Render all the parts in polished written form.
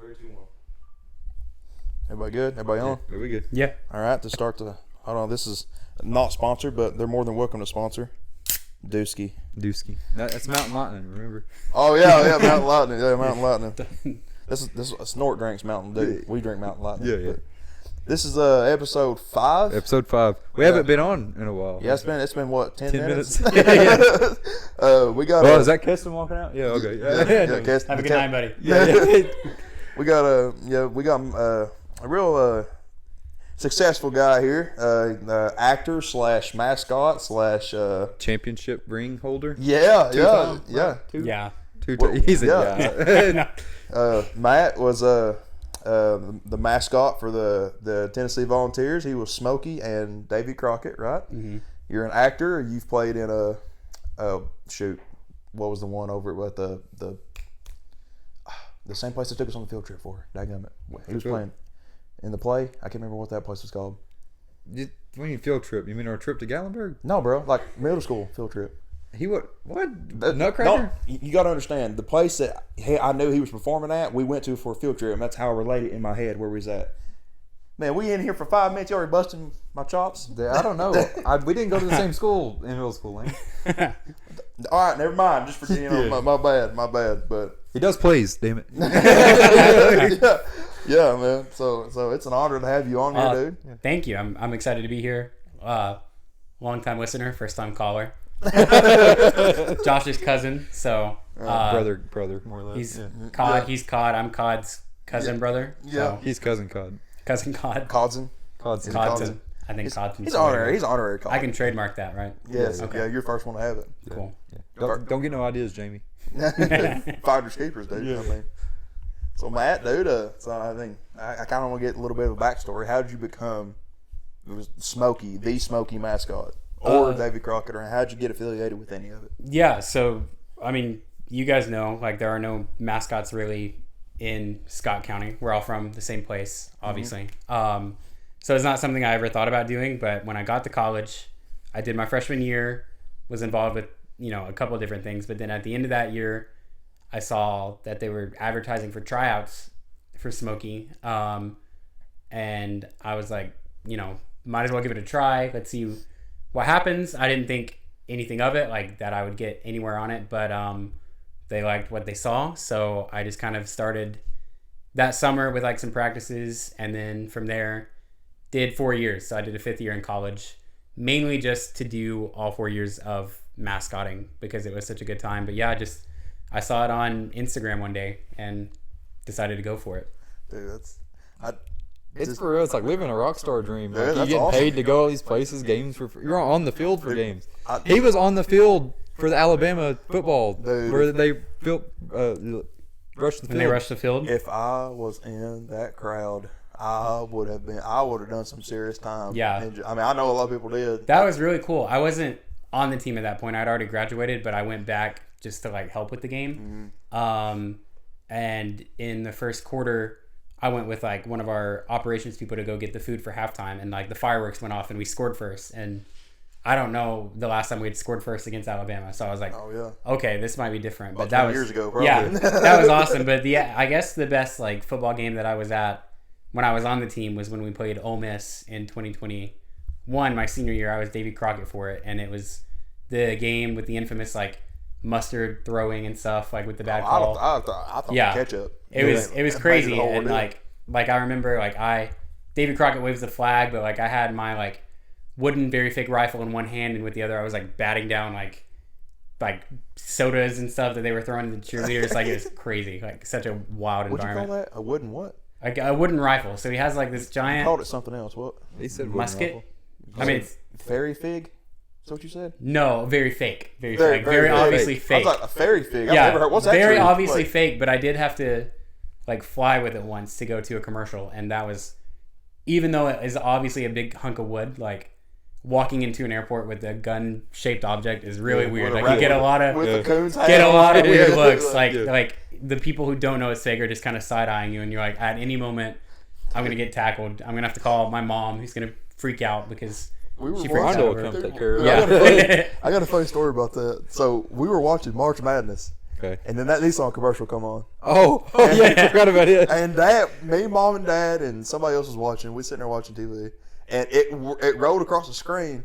3, 2, 1. Everybody good? Everybody on? Yeah, we good. Yeah. All right, to start the... Hold on, this is not sponsored, but they're more than welcome to sponsor. Dewski. That's Mountain Lightning, remember? Oh, yeah, Mountain Lightning. Yeah, Mountain Lightning. This is Snort drinks Mountain Dew. We drink Mountain Lightning. Yeah. This is episode 5. Episode 5. We haven't been on in a while. Yeah, it's been what, 10 minutes? We got. Oh, is that Keston walking out? Yeah. Okay. Yeah, Have a good night, buddy. Yeah. we got a real successful guy here, actor / mascot / Championship ring holder. yeah. Yeah. He's a guy. Matt was the mascot for the Tennessee Volunteers. He was Smokey and Davy Crockett, right? Mm-hmm. You're an actor. You've played in what was the one over at the same place that took us on the field trip for? Dadgummit. He was playing in the play. I can't remember what that place was called. When you mean field trip, you mean our trip to Gallenberg? No, bro, like middle school field trip. He what? Nutcracker? You got to understand the place that I knew he was performing at. We went to for a field trip, and that's how I related in my head where we was at. Man, we in here for 5 minutes. You already busting my chops. I don't know. We didn't go to the same school in middle school, Lane. All right, never mind. Just for my bad. But he does plays, damn it. yeah, man. So it's an honor to have you on here, dude. Yeah. Thank you. I'm excited to be here. Long time listener, first time caller. Josh's cousin, so brother, more or less. He's Cod. He's Cod. I'm Cod's cousin brother. Yeah, so. He's cousin Cod. Cousin Cod. Codson. I think Codson. He's honorary. He's honorary Cod. I can trademark that, right? Yes. Okay. Yeah, you're the first one to have it. Cool. Yeah. Don't get no ideas, Jamie. Finders keepers, dude. Yeah. I mean, so Matt, dude. So I think I kind of want to get a little bit of a backstory. How did you become Smokey, the Smokey mascot? Or Davy Crockett, or how'd you get affiliated with any of it? Yeah, so, I mean, you guys know, like, there are no mascots really in Scott County. We're all from the same place, obviously. Mm-hmm. So it's not something I ever thought about doing, but when I got to college, I did my freshman year, was involved with, a couple of different things, but then at the end of that year, I saw that they were advertising for tryouts for Smokey, and I was like, might as well give it a try. Let's see what happens. I didn't think anything of it, like that I would get anywhere on it, but they liked what they saw, so I just kind of started that summer with like some practices, and then from there did 4 years. So I did a 5th year in college, mainly just to do all 4 years of mascotting because it was such a good time. But yeah, I saw it on Instagram one day and decided to go for it. Dude, It's for real. It's like living a rock star dream. Like, that's you get awesome. paid to go all these places, games for free. You're on the field for games. He was on the field for the Alabama football where they rushed the field. When they rushed the field? If I was in that crowd, I would have done some serious time. Yeah. I mean, I know a lot of people did. That was really cool. I wasn't on the team at that point. I'd already graduated, but I went back just to like help with the game. Mm-hmm. And in the first quarter, I went with like one of our operations people to go get the food for halftime, and like the fireworks went off and we scored first. And I don't know the last time we'd scored first against Alabama, so I was like, "Oh yeah, okay, this might be different." But that was years ago, probably. Yeah, that was awesome. But I guess the best like football game that I was at when I was on the team was when we played Ole Miss in 2021, my senior year. I was Davy Crockett for it, and it was the game with the infamous like mustard throwing and stuff, like with the bad call. I thought ketchup. It was crazy, and like I remember Davy Crockett waves the flag, but like I had my like wooden very fake rifle in one hand, and with the other I was like batting down like sodas and stuff that they were throwing to the cheerleaders. Like it was crazy, like such a wild environment. What'd you call that? A wooden what? Like a wooden rifle. So he has like this giant. You called it something else. What? He said musket. I mean, it's fairy fig. Is that what you said? No, very fake. Very obviously fake. I was like, a fairy fig. I've Yeah, never heard. What's that? Very obviously fake, but I did have to like fly with it once to go to a commercial, and that was, even though it is obviously a big hunk of wood, like walking into an airport with a gun-shaped object is really weird. Like you get a lot of weird looks. Like the people who don't know it's fake are just kind of side-eyeing you, and you're like, at any moment, I'm gonna get tackled. I'm gonna have to call my mom, who's gonna freak out because she freaks out. Come take care of it. Yeah. I got a funny story about that. So we were watching March Madness, Okay. And then that Nissan commercial come on. Oh yeah, I forgot about it. And me, mom, and dad, and somebody else was watching. We sitting there watching TV, and it rolled across the screen.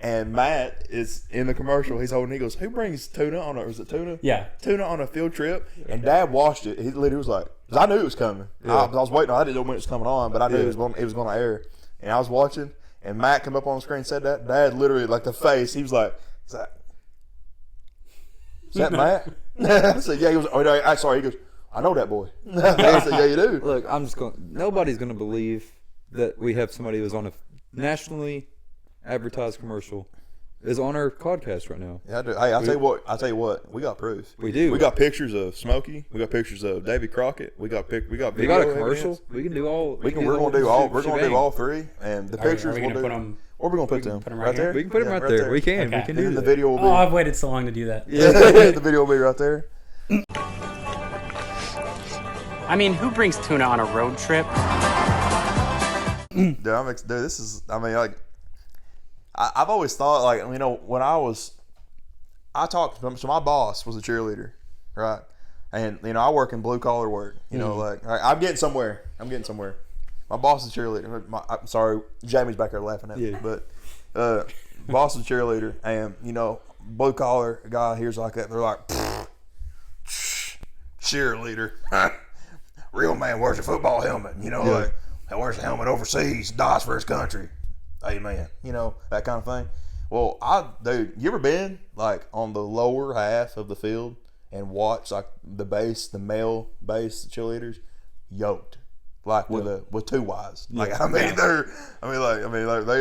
And Matt is in the commercial. He's holding. He goes, "Who brings tuna on a? Is it tuna? Yeah, tuna on a field trip." And Dad watched it. He literally was like, "Cause I knew it was coming. Yeah. I was waiting. I didn't know when it was coming on, but I knew it was going to air." And I was watching, and Matt come up on the screen and said that. Dad literally, like the face, he was like, "Is that Matt?" I said, "Yeah." He was. "Oh no, I'm sorry." He goes, "I know that boy." I said, "Yeah, you do." Look, nobody's going to believe that we have somebody who's on a nationally advertised commercial is on our CodCast right now. Yeah, I do. Hey, I'll tell you what. We got proof. We do. We got pictures of Smokey. We got pictures of Davy Crockett. We got video We got a commercial. evidence. We can do all. We're gonna do all three, and the pictures we'll do. Where we gonna put them? right there. We can put them right there. We can. Okay. We can And do then the that. video will be. Oh, I've waited so long to do that. The video will be right there. I mean, who brings tuna on a road trip? Dude, this is. I mean, like, I've always thought, like, you know, when I talked. So my boss was a cheerleader, right? And you know, I work in blue collar work. You know, like I'm getting somewhere. My boss is a cheerleader. I'm sorry, Jamie's back there laughing at me, but boss is a cheerleader, and you know, blue collar guy hears like that, they're like, cheerleader, real man wears a football helmet. You know, like wears a helmet overseas, dies for his country. Amen. You know, that kind of thing. Well, dude, you ever been like on the lower half of the field and watch like the male base cheerleaders yoked, like with two Y's. Like they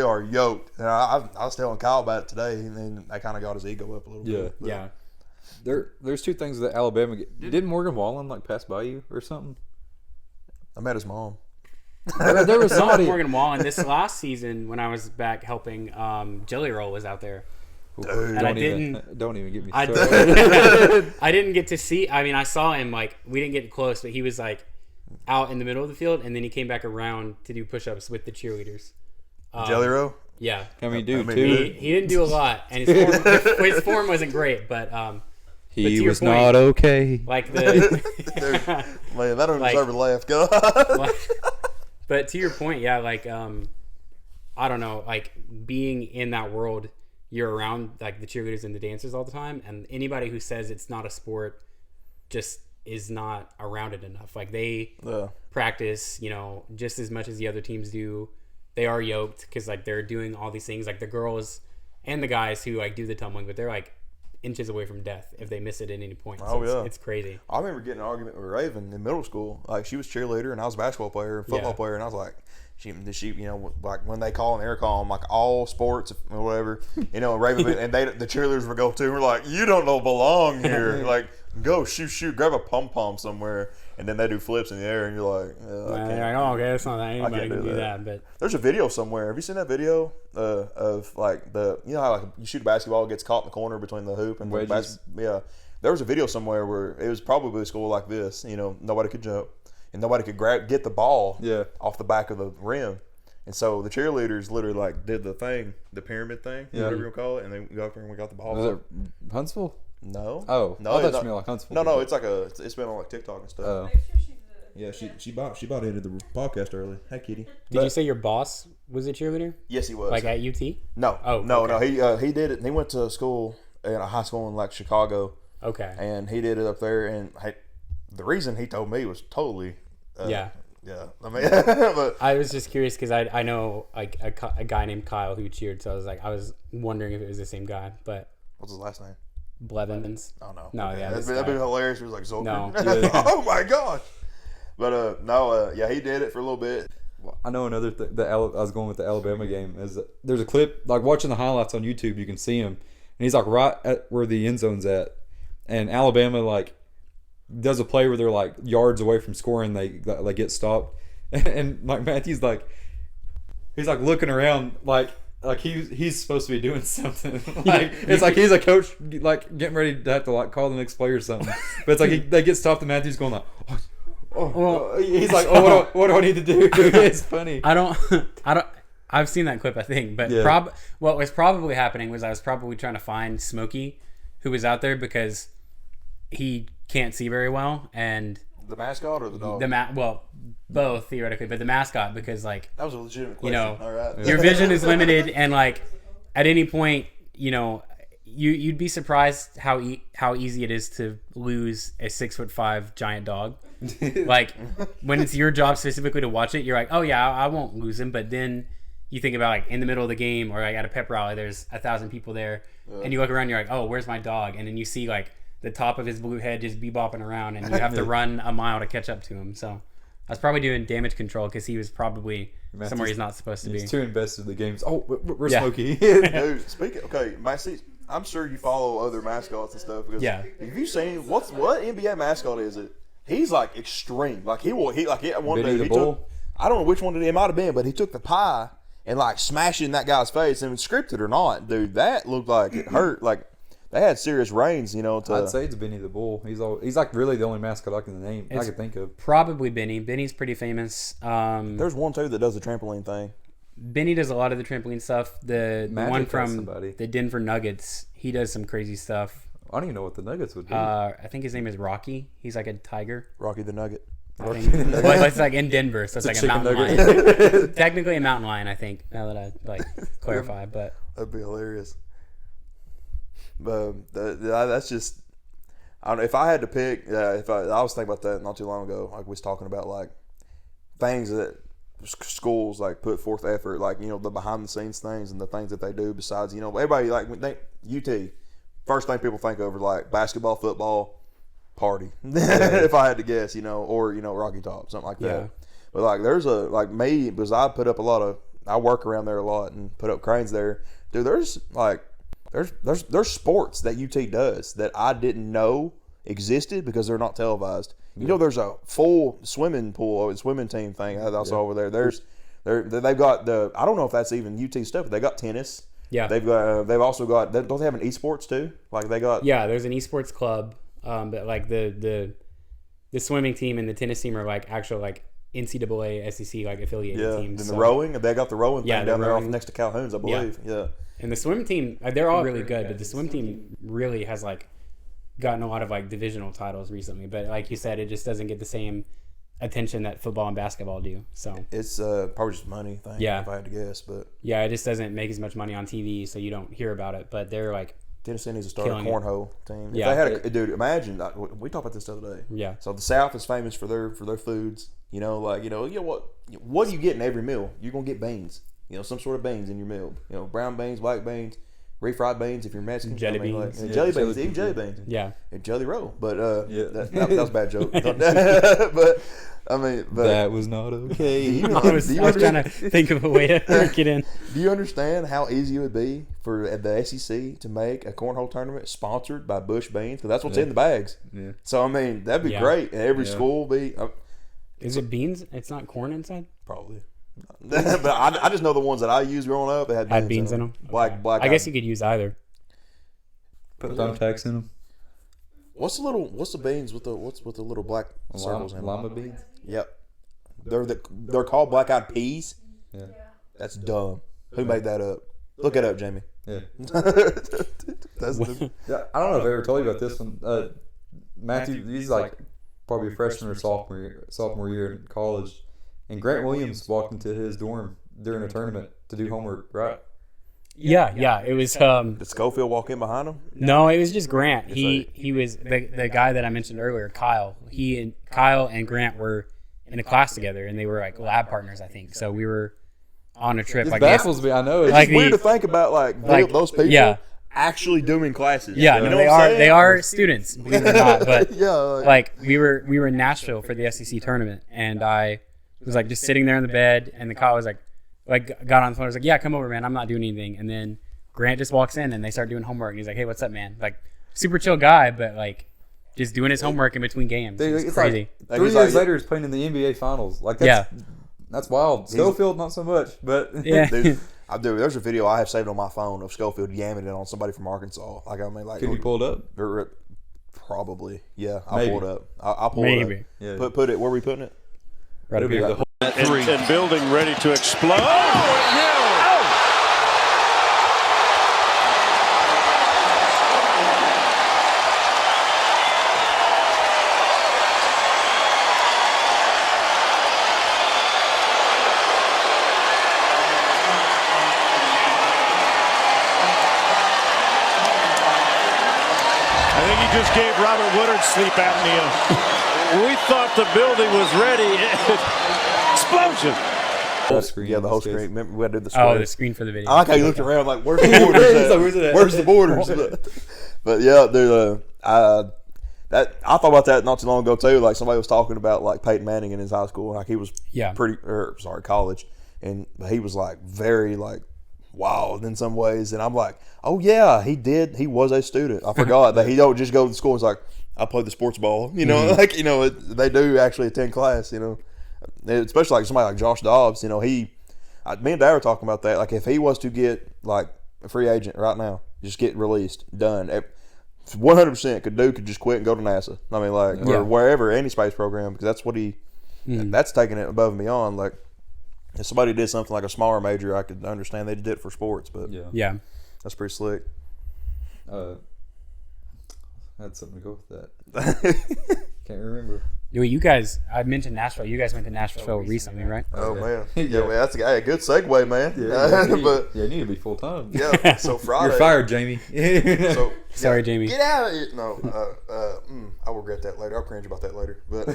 are yoked. And I was telling Kyle about it today, and then that kind of got his ego up a little bit. But, Yeah. There's two things that Alabama didn't Morgan Wallen like pass by you or something? I met his mom. There was Not somebody. Morgan Wallen. This last season, when I was back helping, Jelly Roll was out there. Dude, Don't even get me I started. I didn't get to see. I mean, I saw him. Like, we didn't get close, but he was like out in the middle of the field, and then he came back around to do push-ups with the cheerleaders. Jelly Roll. Yeah, I mean, dude, I mean, too. he didn't do a lot, and his form wasn't great, but He but to your was point, not okay. like the. Dude, man, that don't Like- deserve a laugh. God. But to your point, yeah, like I don't know, like being in that world, you're around like the cheerleaders and the dancers all the time, and anybody who says it's not a sport just is not around it enough. Like they practice, you know, just as much as the other teams do. They are yoked because like they're doing all these things, like the girls and the guys who like do the tumbling, but they're like inches away from death if they miss it at any point. So it's crazy. I remember getting an argument with Raven in middle school. Like, she was cheerleader and I was a basketball player and football player, and I was like, she, you know, like when they call and air call them, like all sports or whatever, you know, Raven and the cheerleaders would go too. We're like, you don't belong here. Like, go shoot, grab a pom pom somewhere, and then they do flips in the air, and you're like, They're like, oh, okay, it's not that anybody can do that. But there's a video somewhere. Have you seen that video of like you know how like you shoot a basketball, it gets caught in the corner between the hoop and wedges? There was a video somewhere where it was probably a school like this. You know, nobody could jump and nobody could get the ball off the back of the rim. And so the cheerleaders literally like did the pyramid thing, whatever you call it, and they go up there and we got the ball. Was it Huntsville? No. Oh, no, I thought you meant like Huntsville. No, it's like it's been on like TikTok and stuff. Oh. Yeah, she bought into the podcast early. Hey, Kitty. did you say your boss was a cheerleader? Yes, he was. Like at UT? No. Oh, no. okay. He did it. He went to school in a high school in like Chicago. Okay. And he did it up there. And the reason he told me was totally. Yeah. I mean, but I was just curious because I know like a guy named Kyle who cheered, so I was wondering if it was the same guy, but what's his last name? Blevins. Oh no. No, yeah, that'd be hilarious. He was like Zolker. No. Oh my gosh. But he did it for a little bit. I know another thing that I was going with the Alabama game is that there's a clip like watching the highlights on YouTube. You can see him, and he's like right at where the end zone's at, and Alabama like does a play where they're like yards away from scoring. They get stopped, and like Matthew's like he's like looking around like he's supposed to be doing something. Like it's like he's a coach like getting ready to have to like call the next play or something. But it's like they get stopped and Matthew's going like. He's like, what do I need to do? It's funny. I don't. I've seen that clip, I think, but what was probably happening was I was probably trying to find Smokey, who was out there because he can't see very well, and The mascot or the dog? well, both theoretically, but the mascot, because like That was a legitimate question. you know, All right. your vision is limited, and like at any point, you know, you'd be surprised how easy it is to lose a 6'5" giant dog. Like when it's your job specifically to watch it, you're like, oh yeah, I won't lose him. But then you think about like in the middle of the game or like at a pep rally, there's 1,000 people there, and you look around, you're like, oh, where's my dog? And then you see like the top of his blue head just bebopping around, and you have to run a mile to catch up to him. So I was probably doing damage control because he was probably somewhere he's not supposed to be. He's too invested in the games. Oh, where's Yeah. Smokey? Dude, speaking. Okay, I'm sure you follow other mascots and stuff. Because Yeah. Have you seen what NBA mascot is it? He's like extreme. Like one Benny day the he Bull? took. I don't know which one it might have been, but he took the pie and like smashed it in that guy's face, and scripted or not, dude, that looked like it hurt. Like they had serious reins, you know. I'd say it's Benny the Bull. He's like really the only mascot I can think of. Probably Benny. Benny's pretty famous. There's one too that does the trampoline thing. Benny does a lot of the trampoline stuff. The Magic one has from somebody. the Denver Nuggets, he does some crazy stuff. I don't even know what the Nuggets would be. I think his name is Rocky. He's like a tiger. Rocky the Nugget. I think. Well, it's like in Denver, so it's like a mountain lion. Technically a mountain lion, I think. Now that I like clarify, but That'd be hilarious. But that's just. I don't know if I had to pick. If I was thinking about that not too long ago, like we was talking about like things that schools like put forth effort, like you know the behind the scenes things and the things that they do. Besides, you know, everybody like when they UT. First thing people think of are like basketball, football, party. If I had to guess, you know, or you know Rocky Top, something like that. Yeah. But like there's me because I put up I work around there a lot and put up cranes there. Dude, there's sports that UT does that I didn't know existed because they're not televised. You know, there's a full swimming team thing that I saw over there. They've got I don't know if that's even UT stuff, but they got tennis. yeah, They've also got, don't they have an esports too? Like they got there's an esports club, but like the swimming team and the tennis team are like actual like NCAA SEC like affiliated teams. And the rowing, they got the rowing thing down there off rowing. next to Calhoun's, I believe. Yeah. And the swim team, they're all really good, but the swim team really has like gotten a lot of like divisional titles recently. But like you said, it just doesn't get the same attention that football and basketball do. So It's probably just a money thing. Yeah. If I had to guess, but yeah, it just doesn't make as much money on TV, so you don't hear about it. But they're like, Tennessee needs to start a Killing it. cornhole team. Yeah. If they had dude, imagine we talked about this the other day. yeah, So the South is famous for their foods. You know, like you know what do you get in every meal? You're gonna get beans. You know, some sort of beans in your meal. You know, brown beans, black beans, refried beans if you're Mexican. Jelly I mean, beans. like, Yeah, jelly jelly beans, even jelly beans. yeah. And jelly roll. But Yeah. that was a bad joke. But I mean, but That was not okay. I was trying to think of a way to work it in. do you understand how easy it would be for the SEC to make a cornhole tournament sponsored by Bush Beans? Because that's what's in the bags. Yeah. So I mean, that'd be Yeah. great. And every Yeah. school will be Is it beans? It's not corn inside? probably. But I just know the ones that I used growing up. They had Beans in them? Black. I guess you could use either. Put thumbtacks in them. What's the beans with the little black circles in them? Lima beans. Yep. They're called black eyed peas. Yeah. That's dumb. Who made that up? Look it up, Jamie. Yeah. That's the, Yeah, I don't know if I ever told you about this one. Matthew, he's like probably a freshman or sophomore year in college, and Grant Williams walked into his dorm during a tournament to do homework, right? Yeah. It was did Schofield walk in behind him? no, it was just Grant. He was the guy that I mentioned earlier, Kyle. Kyle and Grant were in a class together, and they were like lab partners, I think. So we were on a trip. It Like baffles me. I know. It's Like weird the- to think about like, those people yeah. actually doing classes. Yeah, You no, know they what I'm are. saying? They are students, believe it or not. But Yeah. like we were in Nashville for the SEC tournament, and I was like just sitting there in the bed, and the Kyle was like got on the phone. I was like, "Yeah, come over, man. I'm not doing anything." And then Grant just walks in, and they start doing homework. And he's like, "Hey, what's up, man?" Like super chill guy, but like just doing his homework in between games. Dude, It's crazy. Like 3 years later, he's playing in the NBA Finals. Like that's wild. Schofield, not so much, but Yeah. Dude, there's a video I have saved on my phone of Schofield yamming it on somebody from Arkansas. Like I mean, like Can you pull it up? Probably, yeah. I'll Maybe. pull it up. I'll pull it Maybe. up. Yeah. Put it. Where are we putting it? Right up It'll be here. the whole and building ready to explode. Oh, just gave Robert Woodard sleep apnea. We thought the building was ready. Explosion. Whole screen. Yeah, the whole in this screen. Remember, we had to do the Oh, square. the screen for the video. I like how you looked around like, where's the borders at? Where's it at? Where's the borders? But yeah, dude, I thought about that not too long ago too. Like somebody was talking about like Peyton Manning in his high school. Like he was college, and he was like very like wild in some ways. And I'm like, oh yeah, he did. He was a student. I forgot that he don't just go to school. It's like I played the sports ball. You know, like they do actually attend class. You know, especially like somebody like Josh Dobbs. You know, me and Dad were talking about that. Like if he was to get like a free agent right now, just get released, done. 100% could just quit and go to NASA. I mean, like or wherever, any space program, because that's what that's taking it above and beyond. Like if somebody did something like a smaller major, I could understand they did it for sports, but Yeah. that's pretty slick. I had something to go with that. Can't remember. You guys, I mentioned Nashville. You guys went to Nashville recently, right? Oh man, Yeah. man, that's a good segue, man. But you need to be full time. yeah, so Friday. You're fired, Jamie. So Sorry, Jamie. get out of it. No, I will regret that later. I'll cringe about that later. But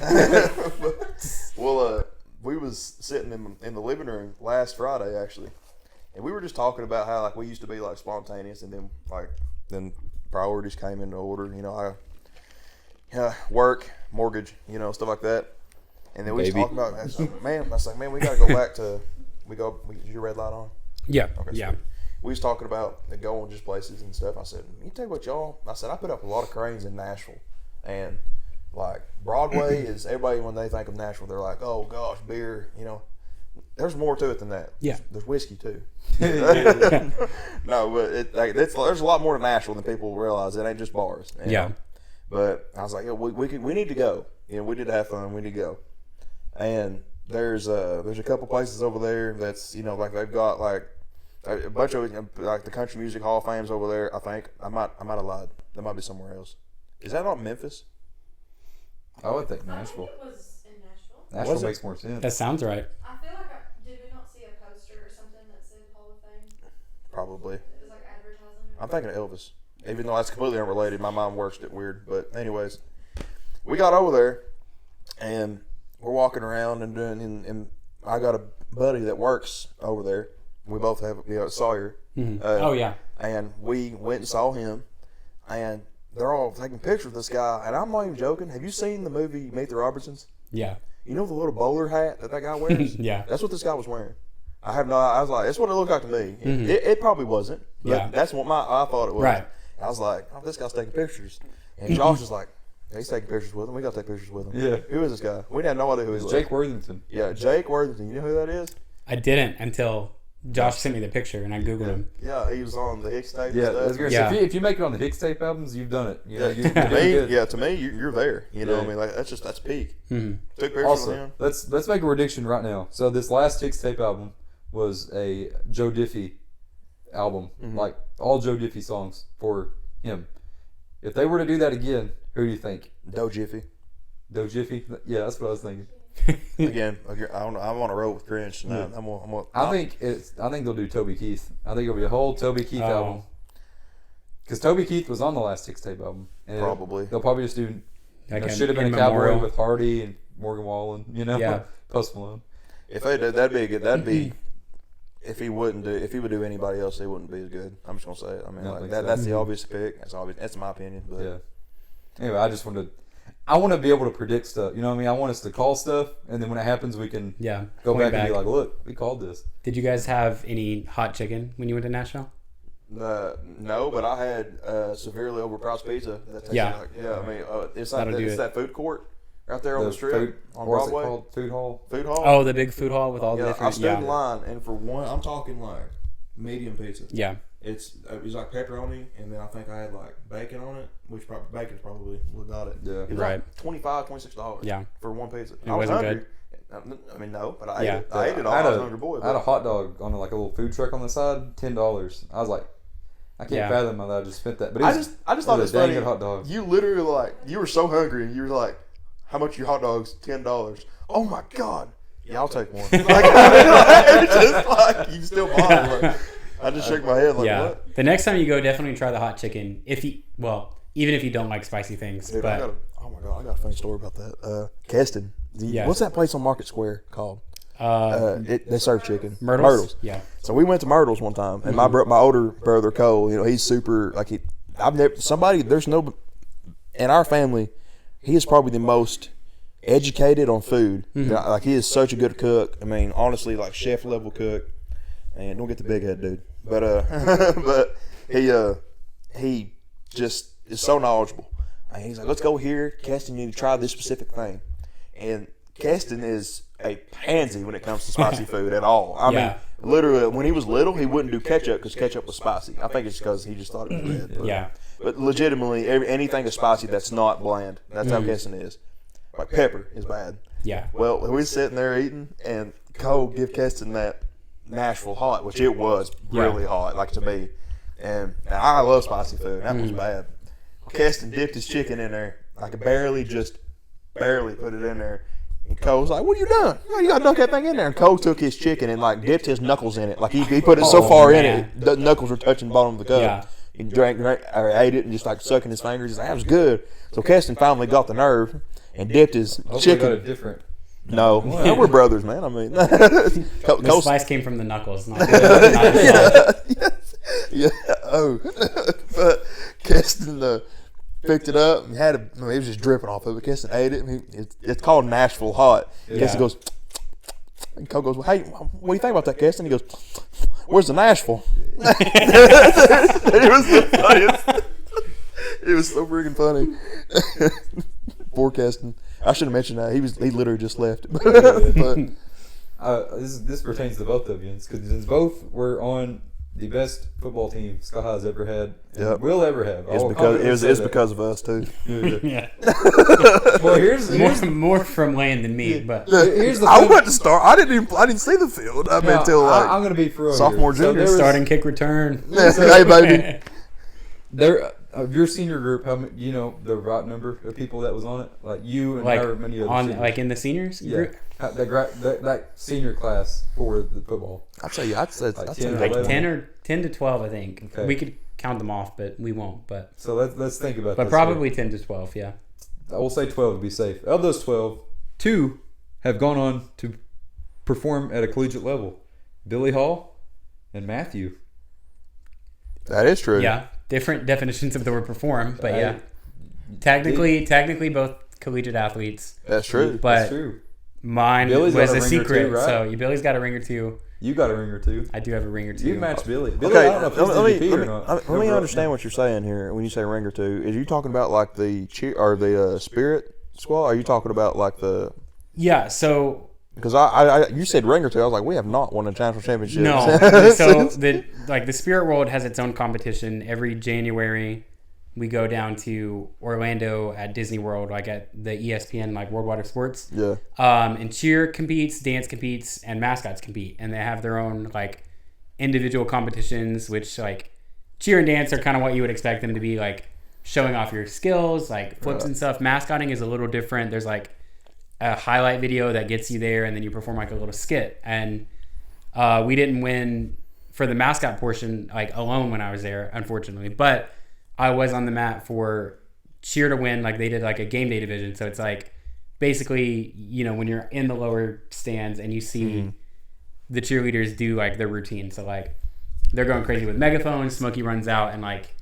we was sitting in the living room last Friday actually, and we were just talking about how like we used to be like spontaneous, and then priorities came into order. You know, work, mortgage, you know, stuff like that. And then we was talking about, I was like, man, we got to go back to, is your red light on? Yeah. Okay, Yeah. sweet. We was talking about going just places and stuff. I said, you tell you what, y'all, I said, I put up a lot of cranes in Nashville. And like Broadway is, everybody, when they think of Nashville, they're like, oh gosh, beer, you know. There's more to it than that. Yeah. There's whiskey too. No, but there's a lot more to Nashville than people realize. It ain't just bars. And, Yeah. But I was like, we need to go. You know, we need to have fun. We need to go. And there's a couple places over there that's, you know, like they've got like a bunch of like the Country Music Hall of Fame's over there. I think I might have lied. That might be somewhere else. Is that not Memphis? I would think Nashville. I think it was in Nashville. Nashville Was it? makes more sense. That sounds right. I feel like did we not see a poster or something that said Hall of Fame? Probably. It was like advertising. I'm thinking of Elvis. Even though that's completely unrelated, my mom works it weird. But anyways, we got over there, and we're walking around and and I got a buddy that works over there. We both have, Sawyer. Mm-hmm. Oh yeah. And we went and saw him, and they're all taking pictures of this guy. And I'm not even joking. Have you seen the movie Meet the Robertsons? Yeah. You know the little bowler hat that guy wears? Yeah. That's what this guy was wearing. I was like, that's what it looked like to me. Mm-hmm. It probably wasn't. But Yeah. that's what I thought it was. Right. I was like, oh, this guy's taking pictures. And Josh was like, he's taking pictures with him. We got to take pictures with him. Yeah. Who is this guy? We had no idea who he was. Jake Worthington. Yeah, Jake Worthington. You know who that is? I didn't until Josh sent me the picture and I Googled him. Yeah, he was on the Hicks tape Yeah, and that's stuff. great. Yeah. So if you make it on the Hicks tape albums, you've done it. You know, you're To doing me, good. to me, you're there. You know Yeah. what I mean? Like that's peak. Mm-hmm. Took pictures Also, with him. let's make a prediction right now. So this last Hicks tape album was a Joe Diffie album, like all Joe Diffie songs for him. If they were to do that again, who do you think? Doe Jiffy. Joe Diffie? Yeah, that's what I was thinking. Again, I'm on a roll with Grinch. Yeah. I think they'll do Toby Keith. I think it'll be a whole Toby Keith Oh. album. Because Toby Keith was on the last Hicks tape album. And Probably. They'll probably just do Like should have been in a cowboy memorial. with Hardy and Morgan Wallen, Yeah. Post Malone. If they did, that'd be a good. That'd be. If he would do anybody else, he wouldn't be as good. I'm just gonna say it. I mean, I like think that. so. That's the obvious pick. That's obvious. That's my opinion. But Yeah. Anyway, I want to be able to predict stuff. You know what I mean? I want us to call stuff, and then when it happens, we can Yeah. go Point back and be like, look, we called this. Did you guys have any hot chicken when you went to Nashville? no, but I had severely overpriced pizza. That tasted Yeah. like, yeah. I mean, it's like That'll do it. that food court right there on the strip on what's it Broadway. called? Food Hall. Food hall. Oh, the big food hall with all the yeah. I different. stood in line, and for one, I'm talking like medium pizza. Yeah. It was like pepperoni, and then I think I had like bacon on it, which bacon's probably what got it. Yeah. It was Right. like $25, $26 Yeah. for one pizza. It I was wasn't hungry. I mean, no, but I Yeah. ate it. I ate it all. I I had was a a- hungry boy. I had a But hot dog on like a little food truck on the side, $10. I was like, I can't Yeah. fathom how I just spent that. But I just thought it was a dang funny. good hot dog. You literally you were so hungry, and you were like, "How much are your hot dogs? $10." Oh my god! Yeah, I'll take one. It's just like you still bought it. Like, I just shook my head like, Yeah. what? The next time you go, definitely try the hot chicken. even if you don't like spicy things. Dude, But oh my god, I got a funny story about that. Keston. Yeah. What's that place on Market Square called? They serve chicken. Myrtles? Yeah. So we went to Myrtles one time, and my older brother Cole, he's super like he. I've never there's no in our family. He is probably the most educated on food. Like he is such a good cook. I mean, honestly, like chef level cook. And don't get the big head, dude. But but he just is so knowledgeable. And he's like, let's go here, Keston. You need to try this specific thing. And Keston is a pansy when it comes to spicy food at all. I mean, literally, when he was little, he wouldn't do ketchup because ketchup was spicy. I think it's because he just thought it was red. But, but legitimately, anything that's spicy that's not bland. That's how Keston is. Like pepper is bad. Yeah. Well, we was sitting there eating, and Cole give Keston that Nashville hot, which it was really hot, like to me. And I love spicy food. That was bad. Keston dipped his chicken in there, like barely put it in there. And Cole was like, "What are you doing? You got to dunk that thing in there." And Cole took his chicken and like dipped his knuckles in it. Like he put it so far in it, the knuckles were touching the bottom of the cup. Yeah. He drank or ate it and just like sucking his fingers. He's like, that was good. So Keston finally got the nerve and dipped his chicken. Got a different. No, we're brothers, man. I mean, The spice came from the knuckles, not the yeah. Oh, but Keston picked it up and had it. I mean, it was just dripping off of it. Keston ate it. It's called Nashville hot. Keston goes, and Cole goes, well, "Hey, what do you think about that, Keston?" He goes, "Where's the Nashville?" It was the funniest. It was so freaking funny. Poor Keston. I should have mentioned that. He literally just left. But this pertains to both of you because both were on the best football team Sky High's ever had and will ever have. It's because of us too. Yeah. Well, here's more from Lane than me, but here's the I thing. went to start. I didn't see the field. I mean, until like I'm gonna be for real sophomore, here. junior. starting kick return. Hey, baby. There, your senior group, how many? You know the right number of people that was on it, like you and Like however many other on seniors. like in the seniors group, that senior class for the football. I'd say 10 10 like 11. 10 to 12, I think. Okay. We could count them off, but we won't. But So let's think about. but this probably 10 to 12, yeah. I will say 12 to be safe. Of those 12, 2 have gone on to perform at a collegiate level. Billy Hall and Matthew. That is true. Yeah, different definitions of the word perform, but yeah. Technically both collegiate athletes. That's true. But That's true. mine Billy's was got a a ring or secret. two, right? So Billy's got a ring or two. You got a ring or two. I do have a ring or two. You matched Billy. Billy, Okay, I don't know if he's MVP or not. let me understand what you're saying here. When you say ring or two, is you talking about like the cheer or the spirit squad? Or are you talking about like the? Yeah, so Because I you said ring or two. I was like, we have not won a national championship. no. So the Spirit World has its own competition every January. We go down to Orlando at Disney World, like at the ESPN, like Worldwide of Sports. Yeah. And cheer competes, dance competes, and mascots compete, and they have their own like individual competitions, which like cheer and dance are kind of what you would expect them to be, like showing off your skills, like flips and stuff. Mascotting is a little different. There's like a highlight video that gets you there, and then you perform like a little skit. And we didn't win for the mascot portion like alone when I was there, unfortunately, but I was on the mat for cheer to win. Like they did like a game day division, so it's like basically, you know, when you're in the lower stands and you see the cheerleaders do like their routine, so like they're going crazy with megaphones. Smokey runs out and like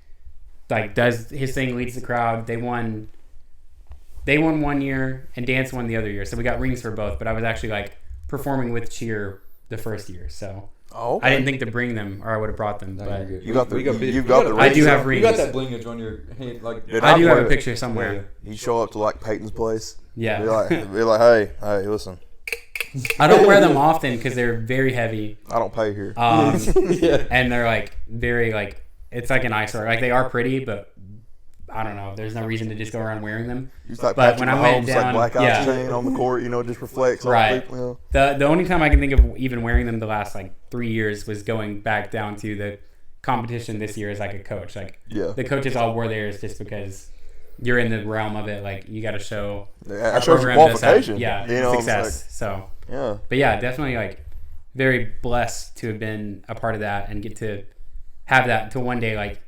does his thing, leads the crowd. They won 1 year and dance won the other year, so we got rings for both. But I was actually like performing with cheer the first year, so okay. I didn't think to bring them, or I would have brought them. No, But you're good. You got the I do have You rings. got that blingage on your hand, like Dude, I do have a would- picture somewhere. You show up to like Peyton's place. Yeah. Be like, hey, listen, I don't wear them often because they're very heavy, I don't pay here. and they're like very like it's like an eyesore. Like they are pretty, but I don't know. There's no reason to just go around wearing them. It's like but Patrick when I went Mahomes, down- like black yeah. ops chain on the court, it just reflects Right. on people. You know? The only time I can think of even wearing them the last like 3 years was going back down to the competition this year as like a coach. Like Yeah. the coaches all wore theirs just because you're in the realm of it. Like you got to show That shows your program does have- qualification. yeah, You know, it's success. So. Yeah. But yeah, definitely like very blessed to have been a part of that and get to have that to one day like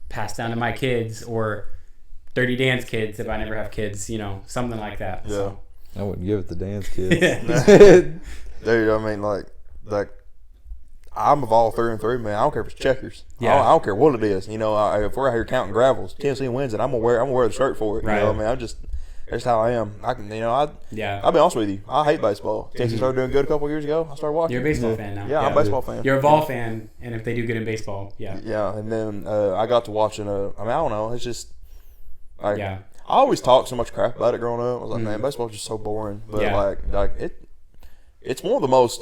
pass down to my kids or Dirty Dan's kids if I never have kids, something like that. Yeah. So. I wouldn't give it to Dan's kids. Dude, I mean, like I'm a ball through and through, man. I don't care if it's checkers. Yeah. I don't care what it is. If we're out here counting gravels, Tennessee wins it. I'm gonna wear the shirt for it. Right. I mean, that's how I am. I can, Yeah. I'll be honest with you. I hate baseball. Tennessee started doing good a couple years ago. I started watching. You're a baseball fan now. Yeah, I'm a baseball fan. You're a Vol fan, and if they do good in baseball, yeah. Yeah, and then I got to watching. I don't know. It's just. Yeah. I always talked so much crap about it growing up. I was like, man, baseball's just so boring. But Yeah. it's one of the most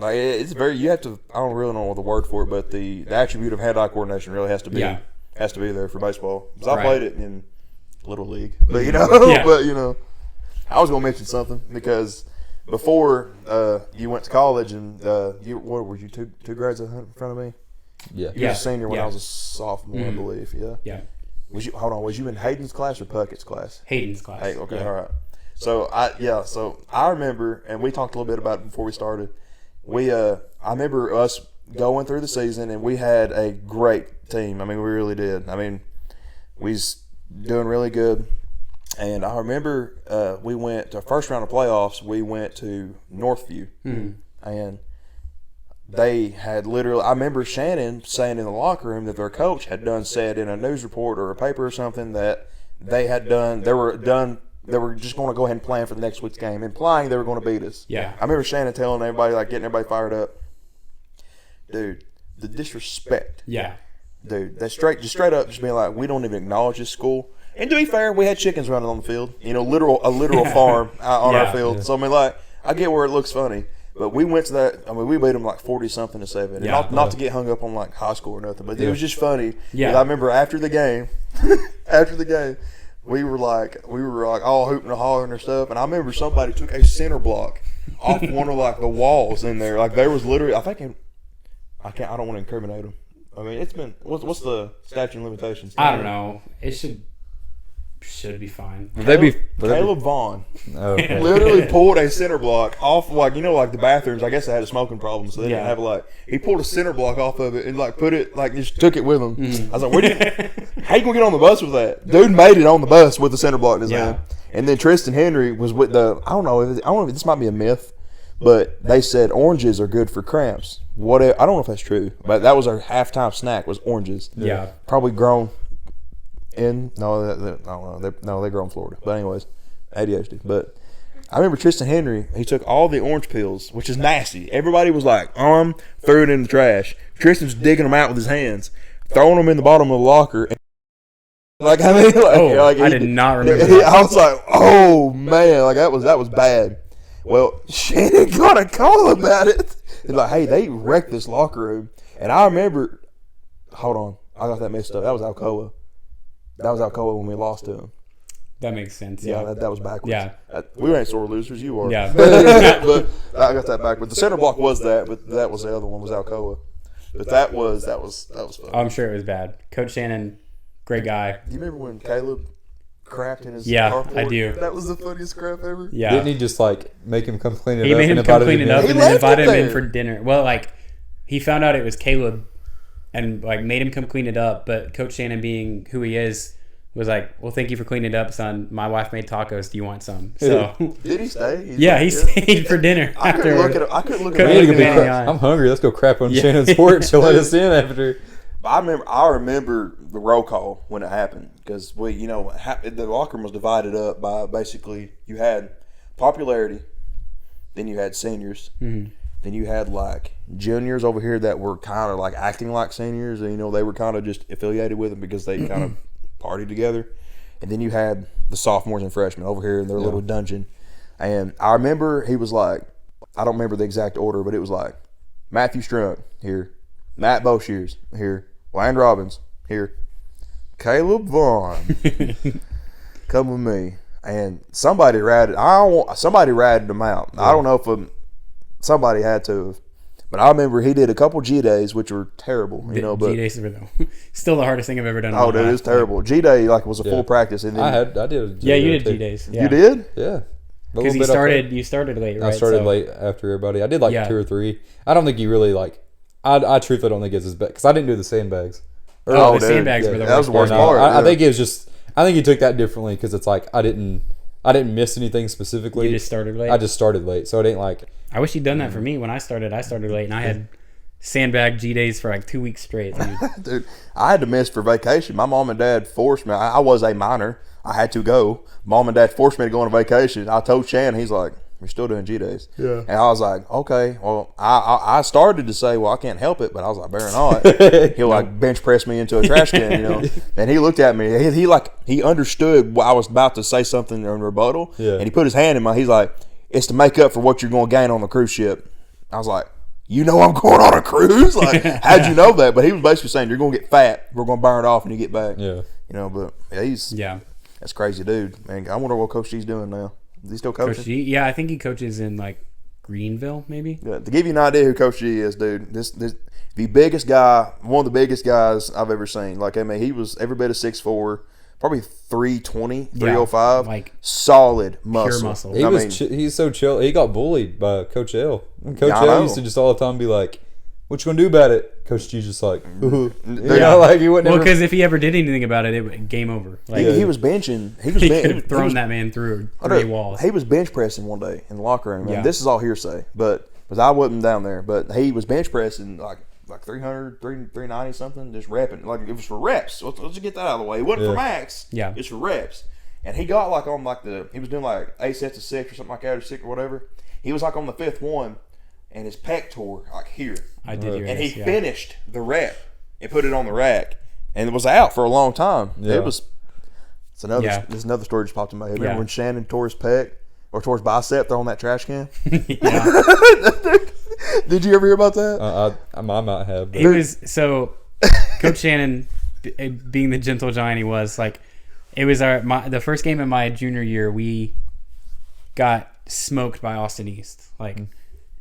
it's very. You have to. I don't really know the word for it, but the attribute of hand-eye coordination really has to be there for baseball. Because I Right. played it in Little League, but Yeah. I was gonna mention something because before you went to college and what were you two grades in front of me? Yeah. You were a senior when Yeah. I was a sophomore, I believe. Yeah. Yeah. Was you in Hayden's class or Puckett's class? Hayden's class. Hey, okay, Yeah. all right. So I remember, and we talked a little bit about it before we started. I remember us going through the season, and we had a great team. I mean, we really did. I mean, we was doing really good. And I remember we went to our first round of playoffs. We went to Northview, and they had literally. I remember Shannon saying in the locker room that their coach had said in a news report or a paper or something that they had done. They were just going to go ahead and plan for the next week's game, implying they were going to beat us. Yeah. I remember Shannon telling everybody, getting everybody fired up. Dude, the disrespect. Yeah. Dude, that's straight up just being like, we don't even acknowledge this school. And to be fair, we had chickens running on the field. A literal farm out on our field. So I mean, I get where it looks funny. But we went to that. I mean, we beat them 40-something to 7. Yeah. And not to get hung up on high school or nothing, but it was just funny. Yeah. 'Cause I remember after the game, we were all hooping and hollering and stuff. And I remember somebody took a center block off one of the walls in there. There was literally, I don't want to incriminate them. I mean, it's been what's the statute of limitations? I don't know. It should be fine. Would they be? Caleb Vaughn Oh, okay. literally pulled a center block off the bathrooms. I guess they had a smoking problem, so they didn't Yeah. have he pulled a center block off of it and put it just took it with him. I was like, how you gonna get on the bus with that? Dude made it on the bus with the center block in his hand. And then Tristan Henry was with I don't know if this might be a myth, but they said oranges are good for cramps. I don't know if that's true, but that was our halftime snack was oranges. Yeah. Probably grown in I don't know. They grow in Florida. But anyways, ADHD. But I remember Tristan Henry. He took all the orange peels, which is nasty. Everybody was threw it in the trash. Tristan's digging them out with his hands, throwing them in the bottom of the locker. I did not remember that. I was like, oh man, that was bad. Well, Shannon got a call about it. He's like, hey, they wrecked this locker room. And I remember, hold on, I got that messed up. That was Alcoa. When we lost to him. That makes sense. Yeah, Yeah. that was backwards. Yeah. We ain't sore losers. You are. Yeah. But I got that back. But the center block was that. But that was the other one was Alcoa. But that was fun. I'm sure it was bad. Coach Shannon, great guy. Do you remember when Caleb crapped in his Yeah, carport? I do. That was the funniest crap ever. Yeah. Didn't he just make him come clean it He up? made him and come invited clean it in? up He and then left invited him him in there. for dinner. Well, he found out it was Caleb and made him come clean it up. But Coach Shannon, being who he is, was like, well, thank you for cleaning it up, son. My wife made tacos. Do you want some? So Did he stay? he stayed for dinner I couldn't afterwards. look Couldn't at Man, look you at could be him in the eye. I'm hungry. Let's go crap on Yeah. Shannon's porch. She'll let us in after. I remember the roll call when it happened because the locker room was divided up by basically you had popularity, then you had seniors, then you had juniors over here that were kind of acting like seniors, and they were kind of just affiliated with them because they kind of partied together, and then you had the sophomores and freshmen over here in their little dungeon, and I remember he was I don't remember the exact order, but it was Matthew Strunk here, Matt Boshears here, Wayne Robbins here, Caleb Vaughn, come with me. And somebody ratted him out. Yeah. I don't know if somebody had to have, but I remember he did a couple G days, which were terrible. But G days were still the hardest thing I've ever done. Oh, dude, it was terrible. G day was a full practice, and then I did. Yeah, you did G days. Yeah. You did? Yeah. Because you started late, right? I started late after everybody. I did 2 or 3. I don't think you really I truthfully don't think it's as bad because I didn't do the sandbags. Oh, the dude. sandbags were the That was the worst No, part. I yeah. think it was just. I think he took that differently because it's like I didn't miss anything specifically. You just started late. I just started late, so it ain't like. I wish you'd done that for me when I started. I started late, and I had sandbag G days for like 2 weeks straight. Dude. Dude, I had to miss for vacation. My mom and dad forced me. I was a minor. I had to go. Mom and dad forced me to go on a vacation. I told Shannon, he's like, "We're still doing G days." Yeah. And I was like, "Okay." Well, I started to say, "Well, I can't help it," but I was like, "Better not." He'll like bench press me into a trash can, you know. And he looked at me. He understood what I was about to say something in rebuttal. Yeah. And he put his hand in my. He's like, "It's to make up for what you're going to gain on the cruise ship." I was like, "You know I'm going on a cruise? Like, how'd you know that?" But he was basically saying, "You're going to get fat. We're going to burn it off when you get back." Yeah. You know, but yeah, Yeah. that's crazy, dude. Man, I wonder what Coach G's doing now. Is he still coaching? Coach G? Yeah, I think he coaches in like Greenville, maybe. Yeah, to give you an idea who Coach G is, dude, this the biggest guy, one of the biggest guys I've ever seen. Like, I mean, he was every bit of 6'4", probably 320, 305. like solid muscle. pure muscle. He's so chill. He got bullied by Coach L. And Coach Yeah, I L know. used to just all the time be like, "What you gonna do about it?" Coach G's just like, you Yeah. know, like he wouldn't. Well, ever- because if he ever did anything about it, it would game over. Like He was benching. He was he ben- could have he thrown was- that man through I 3 know, walls. He was bench pressing one day in the locker room. Yeah. And this is all hearsay, but because I wasn't down there, but he was bench pressing like 300, 390 something, just repping. Like it was for reps. Let's just get that out of the way. It wasn't for max. Yeah. It's for reps. And he got like on like he was doing like 8 sets of 6 or something like that, or 6 or whatever. He was like on the 5th one, and his pec tore like here. I did hear And this, he yeah. finished the rep and put it on the rack, and it was out for a long time. Yeah. It was. It's another. Yeah. There's another story just popped in my head. Remember Yeah. when Shannon tore his pec or tore his bicep throwing that trash can? Yeah. Did you ever hear about that? I might have. But He was so Coach Shannon, being the gentle giant he was, like it was the first game of my junior year. We got smoked by Austin East, like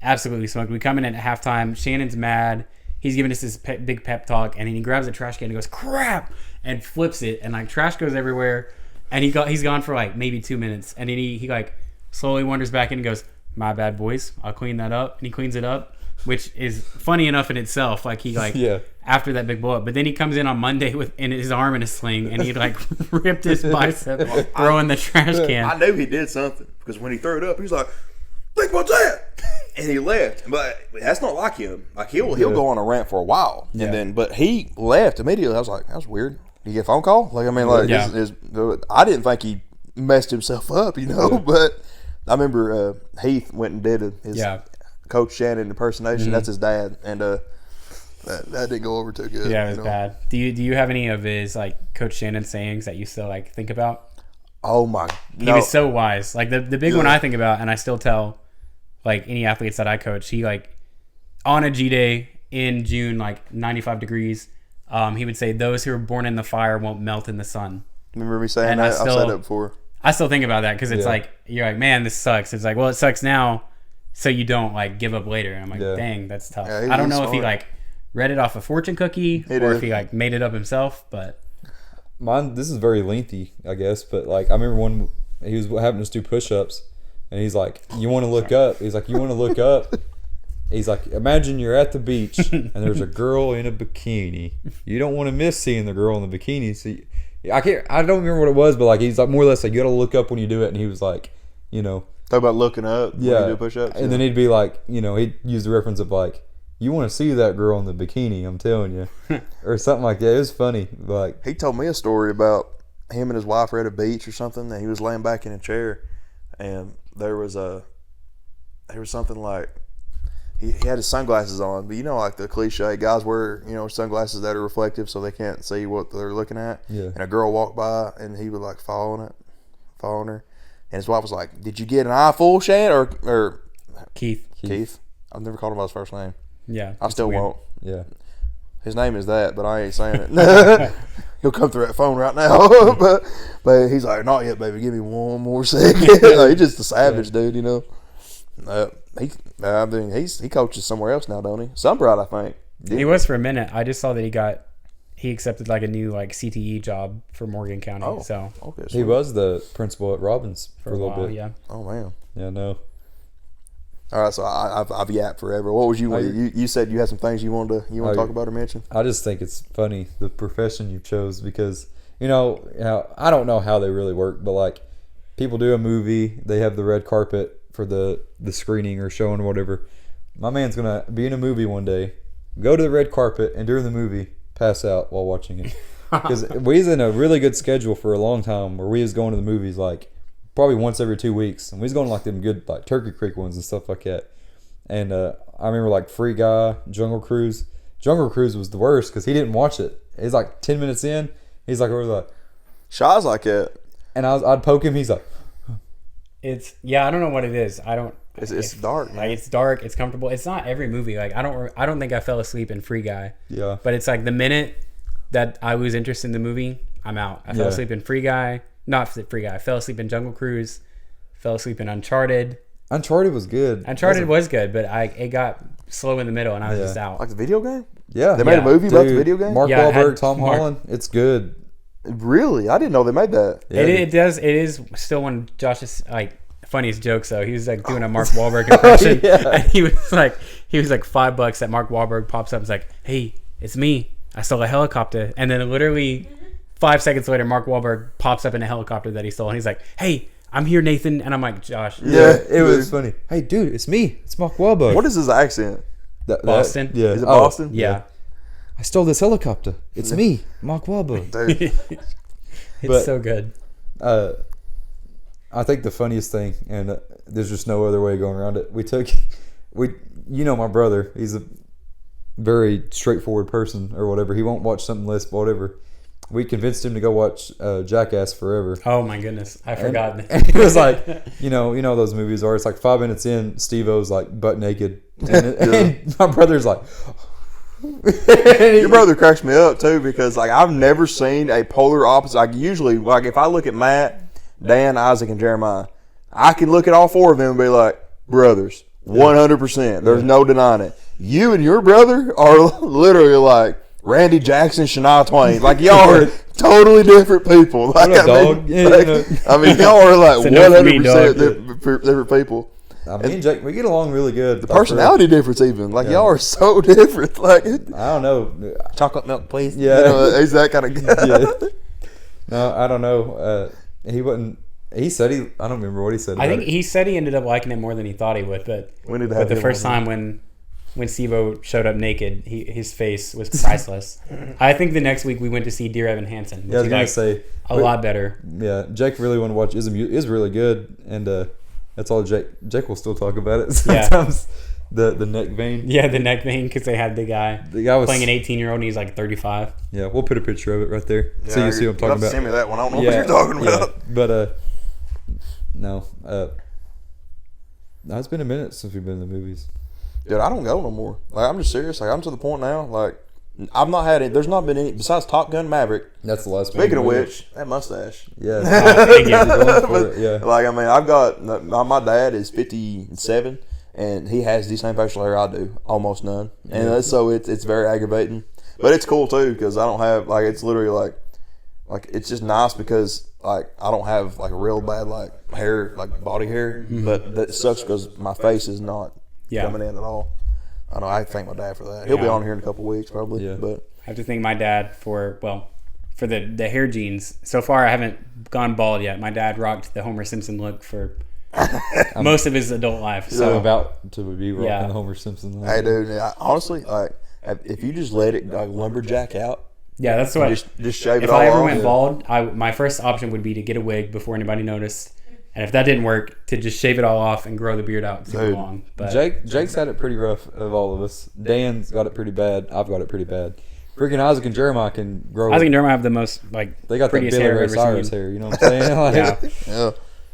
absolutely smoked. We come in at halftime. Shannon's mad. He's giving us this big pep talk, and then he grabs a trash can and goes crap and flips it, and like trash goes everywhere. And he's gone for like maybe 2 minutes, and then he like slowly wanders back in and goes, "My bad, boys. I'll clean that up." And he cleans it up, which is funny enough in itself. Like he like Yeah. after that big blow up, but then he comes in on Monday with his arm in a sling, and he like ripped his bicep throwing the trash I can. knew he did something because when he threw it up, he was like, "Think about that," and he left. But that's not like him. Like he'll go on a rant for a while, and but he left immediately. I was like, "That was weird." Did you get a phone call? Like I mean, like Yeah. I didn't think he messed himself up, you know. But I remember Heath went and did his Coach Shannon impersonation. That's his dad, and that didn't go over too good. Yeah, it was you know? bad. Do you have any of his like Coach Shannon sayings that you still like think about? Oh my! He was so wise. Like the big one I think about, and I still tell like any athletes that I coach. He like on a G day in June, like 95 degrees. He would say, "Those who are born in the fire won't melt in the sun." Remember me saying And that? I've said that before. I still think about that because it's like you're like, man, this sucks. It's like, well, it sucks now, so you don't like give up later. And I'm like, dang, that's tough. Yeah, I don't know he's if he smart. like read it off a fortune cookie or if he like made it up himself. But mine, this is very lengthy, I guess. But like I remember when he was having us do push-ups, and he's like, "You want to look up?" He's like, "You want to look up?" He's like, "Imagine you're at the beach and there's a girl in a bikini. You don't want to miss seeing the girl in the bikini." So I don't remember what it was, but like he's like more or less like, "You got to look up when you do it." And he was like, you know, Talk about looking up. When you do push-ups. and then he'd be like, you know, he'd use the reference of like, "You want to see that girl in the bikini? I'm telling you," or something like that. It was funny. Like he told me a story about him and his wife were at a beach or something, and he was laying back in a chair, and there was something like he had his sunglasses on, but you know, like the cliche, guys wear sunglasses that are reflective so they can't see what they're looking at. Yeah. And a girl walked by, and he would like fall on her, and his wife was like, "Did you get an eye full, Shad or Keith, Keith?" I've never called him by his first name. yeah, I still won't. yeah, His name is that, but I ain't saying it. He'll come through that phone right now. but he's like, "Not yet, baby. Give me one more second." Like, he's just a savage dude, you know. He coaches somewhere else now, don't he? Sunbright, I think. He was for a minute. I just saw that he accepted like a new like CTE job for Morgan County. Oh, so okay. he was the principal at Robbins for a little while, bit. yeah. Oh man. Yeah, no. All right, so I've yapped forever. What was you said you had some things you want to talk about or mention? I just think it's funny the profession you chose because I don't know how they really work, but like people do a movie, they have the red carpet for the screening or showing or whatever. My man's gonna be in a movie one day, go to the red carpet, and during the movie pass out while watching it. Because we was in a really good schedule for a long time where we was going to the movies like probably once every 2 weeks, and we was going to like them good like Turkey Creek ones and stuff like that. And I remember like Free Guy, Jungle Cruise. Jungle Cruise was the worst because he didn't watch it. He's like 10 minutes in, he's like, Shaw's like it. And I'd poke him. He's like, I don't know what it is. It's dark, man. Like it's dark. It's comfortable. It's not every movie. Like I don't think I fell asleep in Free Guy. yeah. But it's like the minute that I lose interest in the movie, I'm out. I fell asleep in Free Guy. Not Free Guy. I fell asleep in Jungle Cruise. Fell asleep in Uncharted. Uncharted was good. Uncharted was good, but it got slow in the middle, and I was just out. Like the video game? Yeah. They made a movie about the video game? Mark Yeah, it had Wahlberg, Tom Holland. It's good. Really? I didn't know they made that. Yeah, It is still one of Josh's like funniest jokes though. He was like doing a Mark Wahlberg impression, and he was like $5 that Mark Wahlberg pops up and is like, "Hey, it's me. I stole a helicopter," and then literally 5 seconds later, Mark Wahlberg pops up in a helicopter that he stole, and he's like, "Hey, I'm here, Nathan," and I'm like, "Josh, Yeah, it was funny. Hey, dude, it's me. It's Mark Wahlberg. What is his accent? Boston? Yeah. Is it Boston? yeah." I stole this helicopter. It's me, Mark Wahlberg. Dude. It's so good. I think the funniest thing, and there's just no other way of going around it. My brother, he's a very straightforward person or whatever. He won't watch something less, whatever. We convinced him to go watch Jackass Forever. Oh my goodness, I forgot. And it was like, you know those movies are. It's like 5 minutes in, Steve-O's like butt naked, and my brother's like. Your brother cracks me up too because like I've never seen a polar opposite. Like usually, like if I look at Matt, Dan, Isaac, and Jeremiah, I can look at all four of them and be like brothers, 100%. There's no denying it. You and your brother are literally like Randy Jackson, Shania Twain. Like y'all are totally different people. Like I mean, y'all are like 100% different people. Me and Jake, we get along really good. The personality difference, even like y'all are so different. Like I don't know, chocolate milk, please. Yeah, he's that kind of guy. Yeah. No, I don't know. He wouldn't. He said I don't remember what he said. I think he said he ended up liking it more than he thought he would. But we need to have the first time when Steve-O showed up naked, his face was priceless. I think the next week we went to see Dear Evan Hansen. Which I was gonna say a lot better. Yeah, Jake really wanted to watch. Is really good, and that's all Jake will still talk about it sometimes. Yeah. The neck vein. Yeah, the neck vein because they had the guy was playing an 18-year-old and he's like 35. Yeah, we'll put a picture of it right there. Yeah, so you see what I'm talking about. Send me that one. I don't know what you're talking about. But no. It's been a minute since we've been in the movies. Dude, I don't go no more. Like I'm just serious. Like I'm to the point now. Like I've not had it. There's not been any besides Top Gun Maverick. That's the last. Speaking of which, that mustache. Yeah. Yeah. Like I mean, I've got my dad is 57, and he has the same facial hair I do, almost none, and so it's very aggravating. But it's cool too because I don't have like it's literally like it's just nice because like I don't have like a real bad like hair like body hair, but that sucks because my face is not coming in at all. I know. I thank my dad for that. He'll be on here in a couple of weeks probably. Yeah. But I have to thank my dad for the hair genes. So far, I haven't gone bald yet. My dad rocked the Homer Simpson look for most of his adult life. So I'm about to be rocking the Homer Simpson look. Hey, dude. Honestly, like if you just let it like lumberjack out. Yeah, that's what. Just shave it all off. If I ever went bald, my first option would be to get a wig before anybody noticed. And if that didn't work, to just shave it all off and grow the beard out super long. But Jake's had it pretty rough of all of us. Dan's got it pretty bad. I've got it pretty bad. Freaking Isaac and Jeremiah can grow. Isaac and Jeremiah have the most they got that Billy Ray Cyrus hair. You know what I'm saying? Yeah.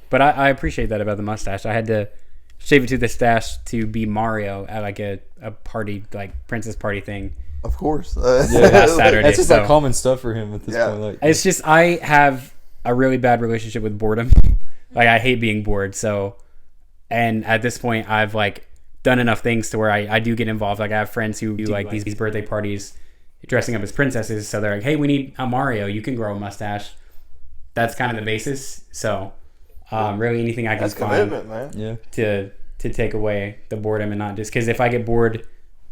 But I appreciate that about the mustache. I had to shave it to the stash to be Mario at like a party, like princess party thing. Of course. Last Saturday. That's just like common stuff for him at this point. Like, it's just I have a really bad relationship with boredom. Like I hate being bored. So, and at this point, I've like done enough things to where I do get involved. Like I have friends who do like these birthday parties, dressing up as princesses. So they're like, "Hey, we need a Mario. You can grow a mustache." That's kind of the basis. So, really, anything I can find man. to to take away the boredom and not just because if I get bored,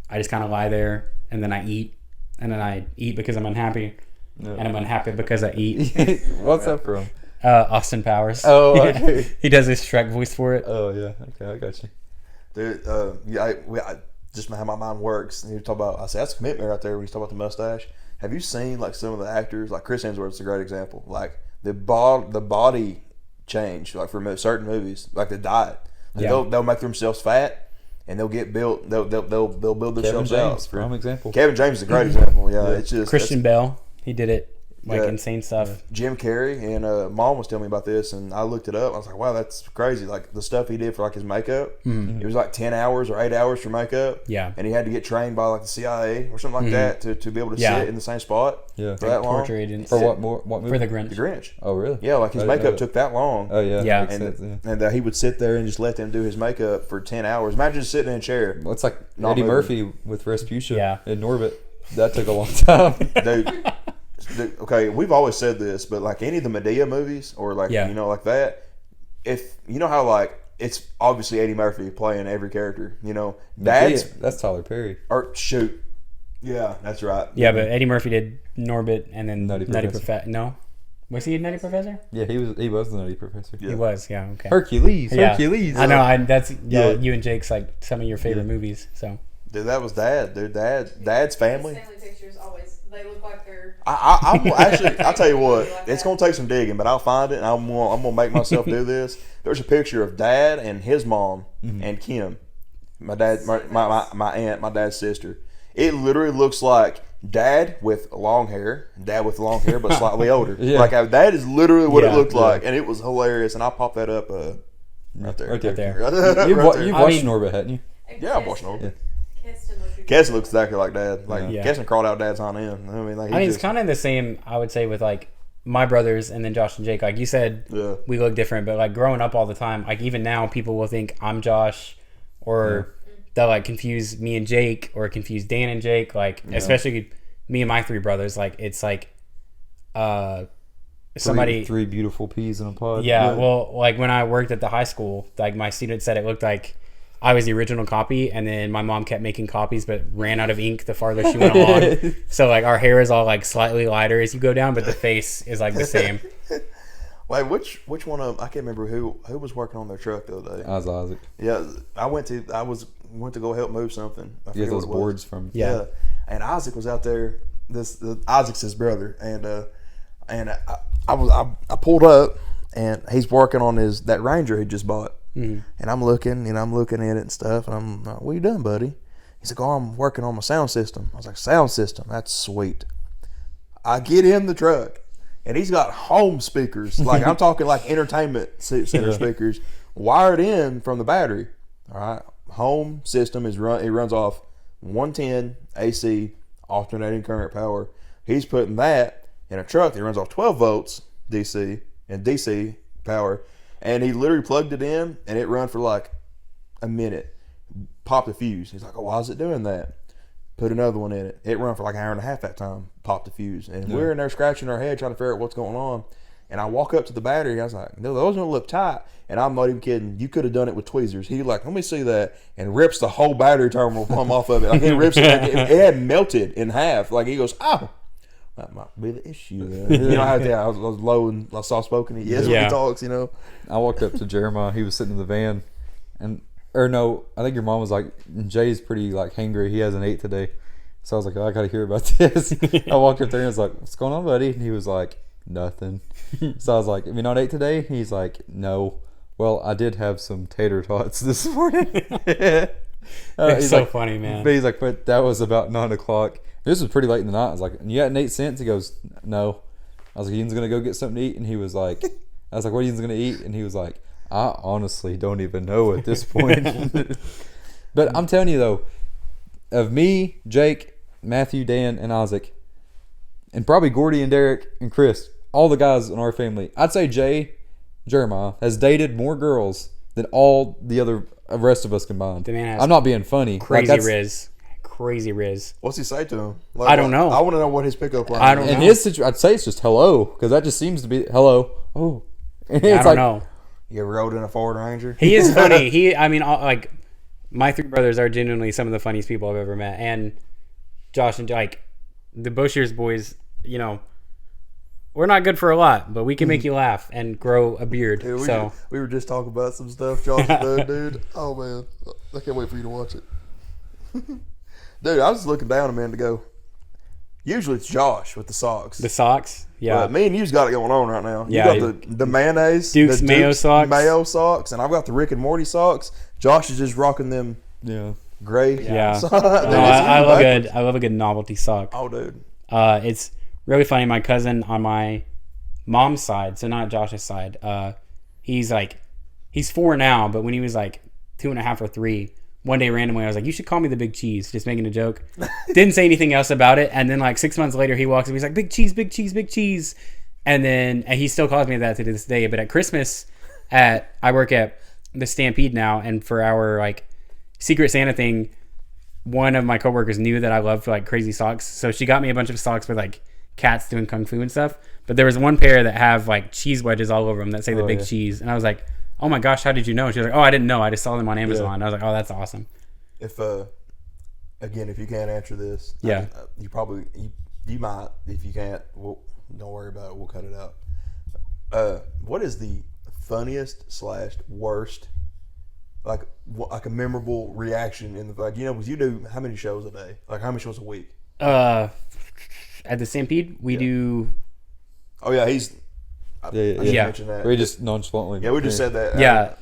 I just kind of lie there and then I eat and then I eat because I'm unhappy and I'm unhappy because I eat. What's that from? Austin Powers. Oh, okay. He does his Shrek voice for it. Oh yeah, okay, I got you. Dude, I just how my mind works. And you talk about, I say that's commitment right there when you talk about the mustache. Have you seen like some of the actors, like Chris Hemsworth's a great example. Like the body change, like for certain movies, like the diet. Like they'll make themselves fat, and they'll get built. They'll build themselves out. Prime example. Kevin James is a great example. Yeah, it's just Christian Bale. He did it. Like insane stuff. Jim Carrey and Mom was telling me about this, and I looked it up. I was like, "Wow, that's crazy!" Like the stuff he did for like his makeup. It was like 10 hours or 8 hours for makeup. Yeah, and he had to get trained by like the CIA or something like that to be able to sit in the same spot. Yeah, for that long. Torture agents. For what movie? For the Grinch. The Grinch. Oh really? Yeah, like his makeup took that long. Oh yeah. Yeah. And he would sit there and just let them do his makeup for 10 hours. Imagine just sitting in a chair. Well, it's like Not Eddie moving. Murphy with Respucia Yeah. in Norbit. That took a long time. Dude, okay, we've always said this, but like any of the Medea movies or like like that, if you know how like it's obviously Eddie Murphy playing every character, That's Tyler Perry. or shoot, yeah, that's right. Yeah, but Eddie Murphy did Norbit and then Nutty Nutty Professor. Professor. No, was he a Nutty Professor? Yeah, he was the Nutty Professor. Yeah. He was. Yeah. Okay. Hercules. Yeah. Hercules. I know. That's Yeah. you and Jake's like some of your favorite movies. So Dude, that was Dad. Dude, Dad's family. His family pictures always, they look like they're... I'm actually, I'll tell you what, it's going to take some digging, but I'll find it, and I'm going to make myself do this. There's a picture of Dad and his mom and Kim, my dad, my aunt, my dad's sister. It literally looks like Dad with long hair, but slightly older. Yeah. Like that is literally what it looked Yeah. like, and it was hilarious. And I'll pop that up right there. Right there. Right there. You've watched mean- Norbit, hadn't you? Yeah, I'm watching over. Keston looks exactly like Dad. Like Yeah. Keston crawled out Dad's on in. I mean, like it's kind of the same. I would say with like my brothers and then Josh and Jake. Like you said, Yeah. we look different, but like growing up all the time, like even now, people will think I'm Josh, or they'll like confuse me and Jake, or confuse Dan and Jake. Like especially me and my three brothers. Like it's like somebody three beautiful peas in a pod. Yeah, well, like when I worked at the high school, like my student said it looked like I was the original copy, and then my mom kept making copies but ran out of ink the farther she went along. So like our hair is all like slightly lighter as you go down, but the face is like the same. Wait, which one of I can't remember who was working on their truck the other day. I was Isaac. Yeah, I went to go help move something. I Yeah, forget those what it was. boards from. Yeah, and Isaac was out there. Isaac's his brother, and I pulled up, and he's working on that Ranger he just bought. And I'm looking at it and stuff, and I'm like, "What you doing, buddy?" He's like, "Oh, I'm working on my sound system." I was like, "Sound system? That's sweet." I get in the truck, and he's got home speakers, like I'm talking like entertainment center speakers, wired in from the battery. All right, home system it runs off 110 AC alternating current power. He's putting that in a truck that runs off 12 volts DC and DC power. And he literally plugged it in, and it run for like a minute. Popped the fuse. He's like, "Oh, why is it doing that?" Put another one in it. It run for like an hour and a half that time. Popped the fuse. And we're in there scratching our head trying to figure out what's going on. And I walk up to the battery. I was like, "No, those don't look tight." And I'm not even kidding. You could have done it with tweezers. He like, "Let me see that," and rips the whole battery terminal plumb off of it. Like he rips it. Like it had melted in half. Like he goes, "Oh, that might be the issue." You know how I was low and soft spoken. He is when he talks. You know. I walked up to Jeremiah. He was sitting in the van, I think your mom was like, "Jay's pretty like hangry. He hasn't ate today." So I was like, "Oh, I got to hear about this." I walked up there and I was like, "What's going on, buddy?" And he was like, "Nothing." So I was like, "Have you not ate today?" He's like, "No." Well, I did have some tater tots this morning. It's so funny, man. But he's like, "But that was about 9:00. This was pretty late in the night." I was like, "You hadn't ate since?" He goes, "No." I was like, "Ian's gonna go get something to eat," and he was like, "I was like, what are you gonna eat?" And he was like, "I honestly don't even know at this point." But I'm telling you though, of me, Jake, Matthew, Dan, and Isaac, and probably Gordy and Derek and Chris, all the guys in our family, I'd say Jeremiah has dated more girls than all the other rest of us combined. The man has I'm not being funny. Crazy Riz. What's he say to him? Like, I don't know. I want to know what his pickup line. I don't is. In know. his situation, I'd say it's just hello, because that just seems to be hello. Oh, and I it's don't know. You ever rode in a Ford Ranger? He is funny. Like my three brothers are genuinely some of the funniest people I've ever met, and Josh and like the Boshears boys. You know, we're not good for a lot, but we can make you laugh and grow a beard. Dude, so we were just talking about some stuff Josh done, dude. Oh man, I can't wait for you to watch it. Dude, I was just looking down a minute ago. Usually it's Josh with the socks. the socks, yeah. But me and you's got it going on right now. Yeah, You got the mayonnaise, Duke's the mayo socks. mayo socks, and I've got the Rick and Morty socks. Josh is just rocking them Yeah. gray. Yeah. socks. No, Dude, I love a good novelty sock. Oh, dude. It's really funny. My cousin on my mom's side, so not Josh's side, he's 4 now, but when he was like 2.5 or 3, one day randomly I was like, you should call me the big cheese, just making a joke. Didn't say anything else about it, and then like 6 months later he walks up, he's like, big cheese, big cheese, big cheese. And he still calls me that to this day. But at Christmas I work at the Stampede now, and for our like Secret Santa thing, one of my coworkers knew that I loved like crazy socks, so she got me a bunch of socks with like cats doing kung fu and stuff. But there was one pair that have like cheese wedges all over them that say the big cheese, and I was like, oh my gosh, how did you know? She was like, oh, I didn't know, I just saw them on Amazon. I was like, oh, that's awesome. If you can't answer this, Yeah. you probably you might. If you can't, don't worry about it. We'll cut it out. What is the funniest / worst, like a memorable reaction in the, like, you know, because you do how many shows a day? Like how many shows a week? At the Stampede we do. Oh yeah, I Yeah. mentioned that. We just nonchalantly. Yeah, we just said that. Yeah.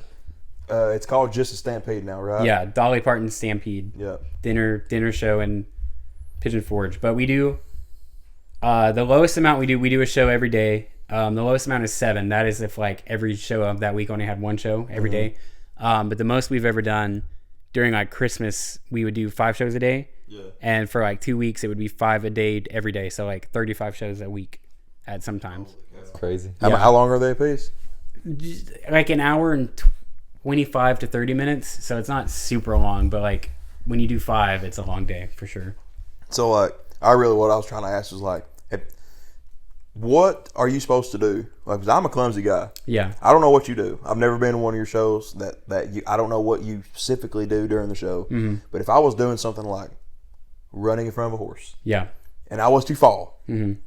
It's called Just a Stampede now, right? Yeah, Dolly Parton Stampede. Yeah. Dinner show in Pigeon Forge. But we do the lowest amount we do a show every day. The lowest amount is 7. That is if like every show of that week only had one show every day. But the most we've ever done during like Christmas, we would do 5 shows a day. Yeah. And for like 2 weeks, it would be 5 a day every day. So like 35 shows a week at sometimes. It's crazy. How long are they a piece? Like an hour and 25 to 30 minutes. So it's not super long, but like when you do 5, it's a long day for sure. So like, what I was trying to ask was like, what are you supposed to do? Like, 'cause I'm a clumsy guy. Yeah. I don't know what you do. I've never been to one of your shows I don't know what you specifically do during the show. Mm-hmm. But if I was doing something like running in front of a horse Yeah. and I was to fall, Mm-hmm.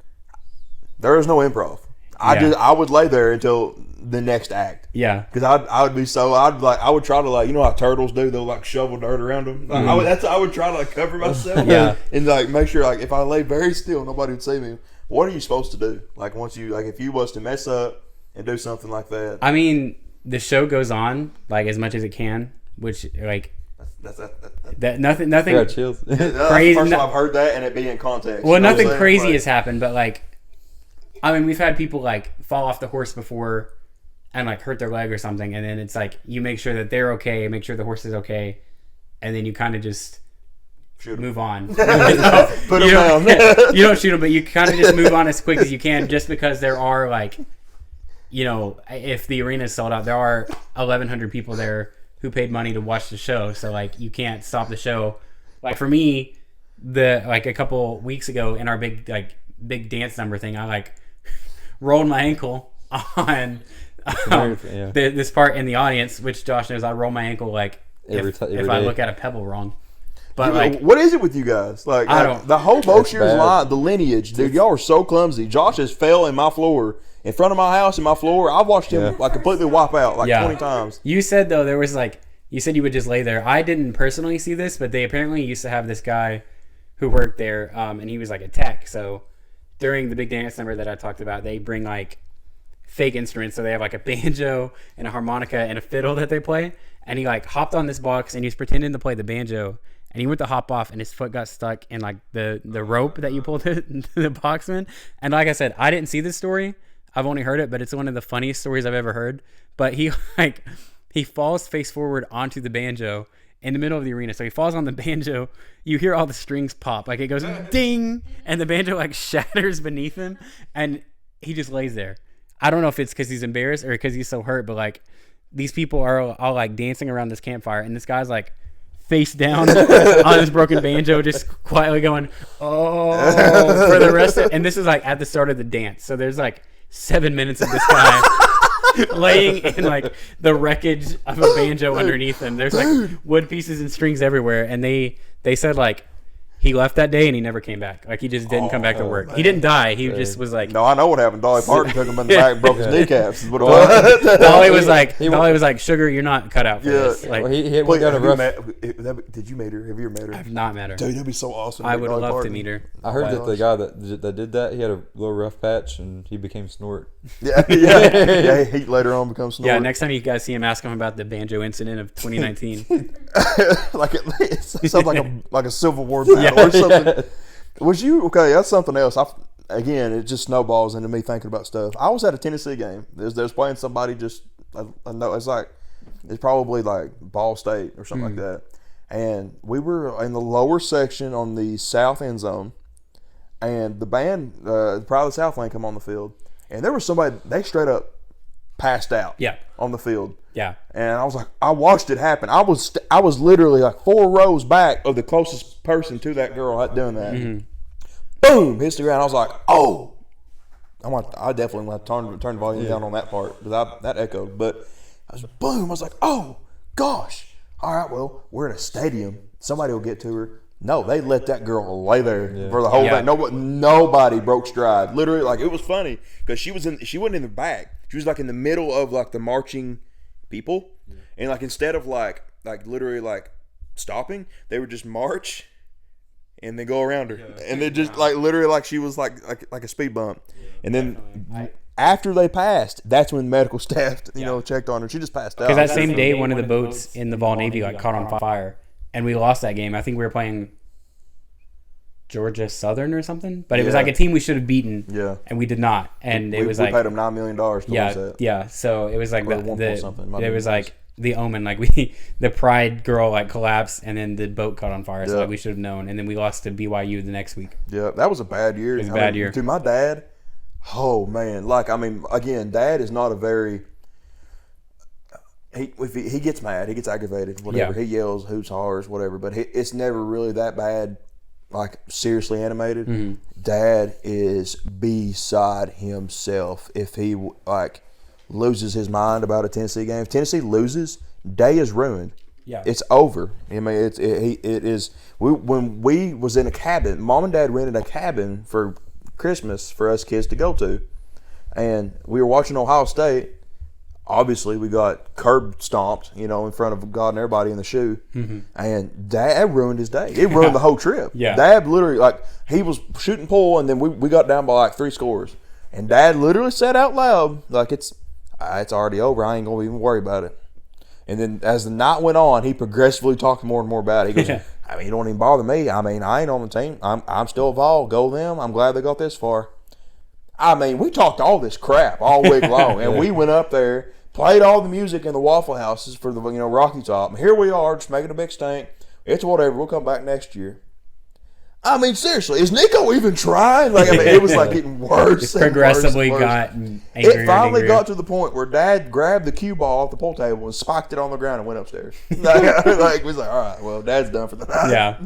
there is no improv. I would lay there until the next act. Yeah. Because I would be so I would try to, like, you know how turtles do, they'll like shovel dirt around them. Like, I would try to like cover myself. Yeah. And like make sure, like, if I lay very still, nobody would see me. What are you supposed to do? Like, once you, like, if you was to mess up and do something like that. I mean, the show goes on like as much as it can, which like that nothing Yeah, chills. that's crazy. the first time I've heard that, and it be in context. Well, You know what nothing I'm saying? crazy Like, has happened, but like, I mean, we've had people like fall off the horse before and like hurt their leg or something, and then it's like you make sure that they're okay, make sure the horse is okay, and then you kind of just shoot 'em. move on. Put them You down. don't, you don't shoot them, but you kind of just move on as quick as you can, just because there are like, you know, if the arena is sold out, there are 1,100 people there who paid money to watch the show, so like you can't stop the show. Like for me, like a couple weeks ago in our big dance number thing, I like rolled my ankle on this part in the audience, which Josh knows. I roll my ankle like if I look at a pebble wrong. But Dude, like, what is it with you guys? Like, I don't- the whole Boshears bad. line, the lineage, dude. Y'all are so clumsy. Josh has fell in my floor, in front of my house, in my floor. I've watched him like completely wipe out like 20 times. You said though there was like you said you would just lay there. I didn't personally see this, but they apparently used to have this guy who worked there, and he was like a tech. So during the big dance number that I talked about, they bring like fake instruments. So they have like a banjo and a harmonica and a fiddle that they play. And he like hopped on this box and he was pretending to play the banjo. And he went to hop off and his foot got stuck in like the rope that you pulled the box in. And like I said, I didn't see this story. I've only heard it, but it's one of the funniest stories I've ever heard. But he falls face forward onto the banjo in the middle of the arena. So he falls on the banjo. You hear all the strings pop. Like it goes ding. And the banjo like shatters beneath him. And he just lays there. I don't know if it's because he's embarrassed or because he's so hurt, but like these people are all like dancing around this campfire. And this guy's like face down on his broken banjo, just quietly going, oh, for the rest of, and this is like at the start of the dance. So there's like 7 minutes of this guy laying in like the wreckage of a banjo underneath him. There's like wood pieces and strings everywhere, and they said like he left that day and he never came back. Like he just didn't come back to work. man. He didn't die. He just was like. No, I know what happened. Dolly Parton took him in the back and broke his kneecaps. Is what it was. Dolly was like, "Sugar, you're not cut out for this." Like, Well, he hit one Wait, down a rough. did you meet her? Have you ever met her? I've not met her. Dude, that'd be so awesome. I meet would Dolly love to Parton. meet her. I heard that the guy that did that, he had a little rough patch and he became Snort. Yeah. He later on becomes Snort. Yeah, next time you guys see him, ask him about the banjo incident of 2019. Like it sounds like a Civil War battle or something. Was you okay? That's something else. Again, it just snowballs into me thinking about stuff. I was at a Tennessee game. There's playing somebody just I know it's probably like Ball State or something like that. And we were in the lower section on the south end zone, and the band, probably the South Lane, come on the field, and there was somebody they straight up passed out. Yeah. On the field. Yeah. And I was like, I watched it happen. I was literally like 4 rows back of the closest person to that girl doing that. Mm-hmm. Boom! Hits the ground. I was like, oh. I definitely want to turn the volume down on that part because that echoed. But I was boom. I was like, oh gosh. All right, well, we're in a stadium. Somebody will get to her. No, they let that girl lay there for the whole thing. Nobody broke stride. Literally, like it was funny because she wasn't in the back. She was like in the middle of like the marching people, and like instead of like literally like stopping, they would just march and then go around her, and then just like literally like she was like a speed bump, and then after they passed, that's when medical staff checked on her. She just passed out. Because that same day, one of the boats in the Vol Navy like caught on fire, and we lost that game. I think we were playing Georgia Southern or something, but it was like a team we should have beaten. Yeah, and we did not. And it was we like paid them $9 million to lose that. Yeah. So it was like it was like the omen. Like the Pride girl like collapsed, and then the boat caught on fire. So like we should have known. And then we lost to BYU the next week. Yeah, that was a bad year. It was a bad year. To my dad, oh man, like I mean, again, Dad is not a very. If he gets mad, he gets aggravated, whatever. He yells, hoots, hollers, whatever. But it's never really that bad. Like seriously animated. Mm-hmm. Dad is beside himself if he like loses his mind about a Tennessee game. If Tennessee loses, day is ruined. Yeah, it's over. I mean, it is. When we was in a cabin, Mom and Dad rented a cabin for Christmas for us kids to go to, and we were watching Ohio State. Obviously, we got curb stomped, in front of God and everybody in the shoe. Mm-hmm. And Dad ruined his day. It ruined the whole trip. Yeah. Dad literally, like, he was shooting pool, and then we got down by, like, 3 scores. And Dad literally said out loud, like, it's already over. I ain't going to even worry about it. And then as the night went on, he progressively talked more and more about it. He goes, I mean, it don't even bother me. I mean, I ain't on the team. I'm still involved. Go them. I'm glad they got this far. I mean, we talked all this crap all week long, and we went up there, played all the music in the Waffle Houses for the Rocky Top. And here we are, just making a big stink. It's whatever. We'll come back next year. I mean, seriously, is Nico even trying? Like, I mean, it was like getting worse. It progressively got angrier. It finally got to the point where Dad grabbed the cue ball off the pool table and spiked it on the ground and went upstairs. Like, we was like, all right, well, Dad's done for the night. Yeah.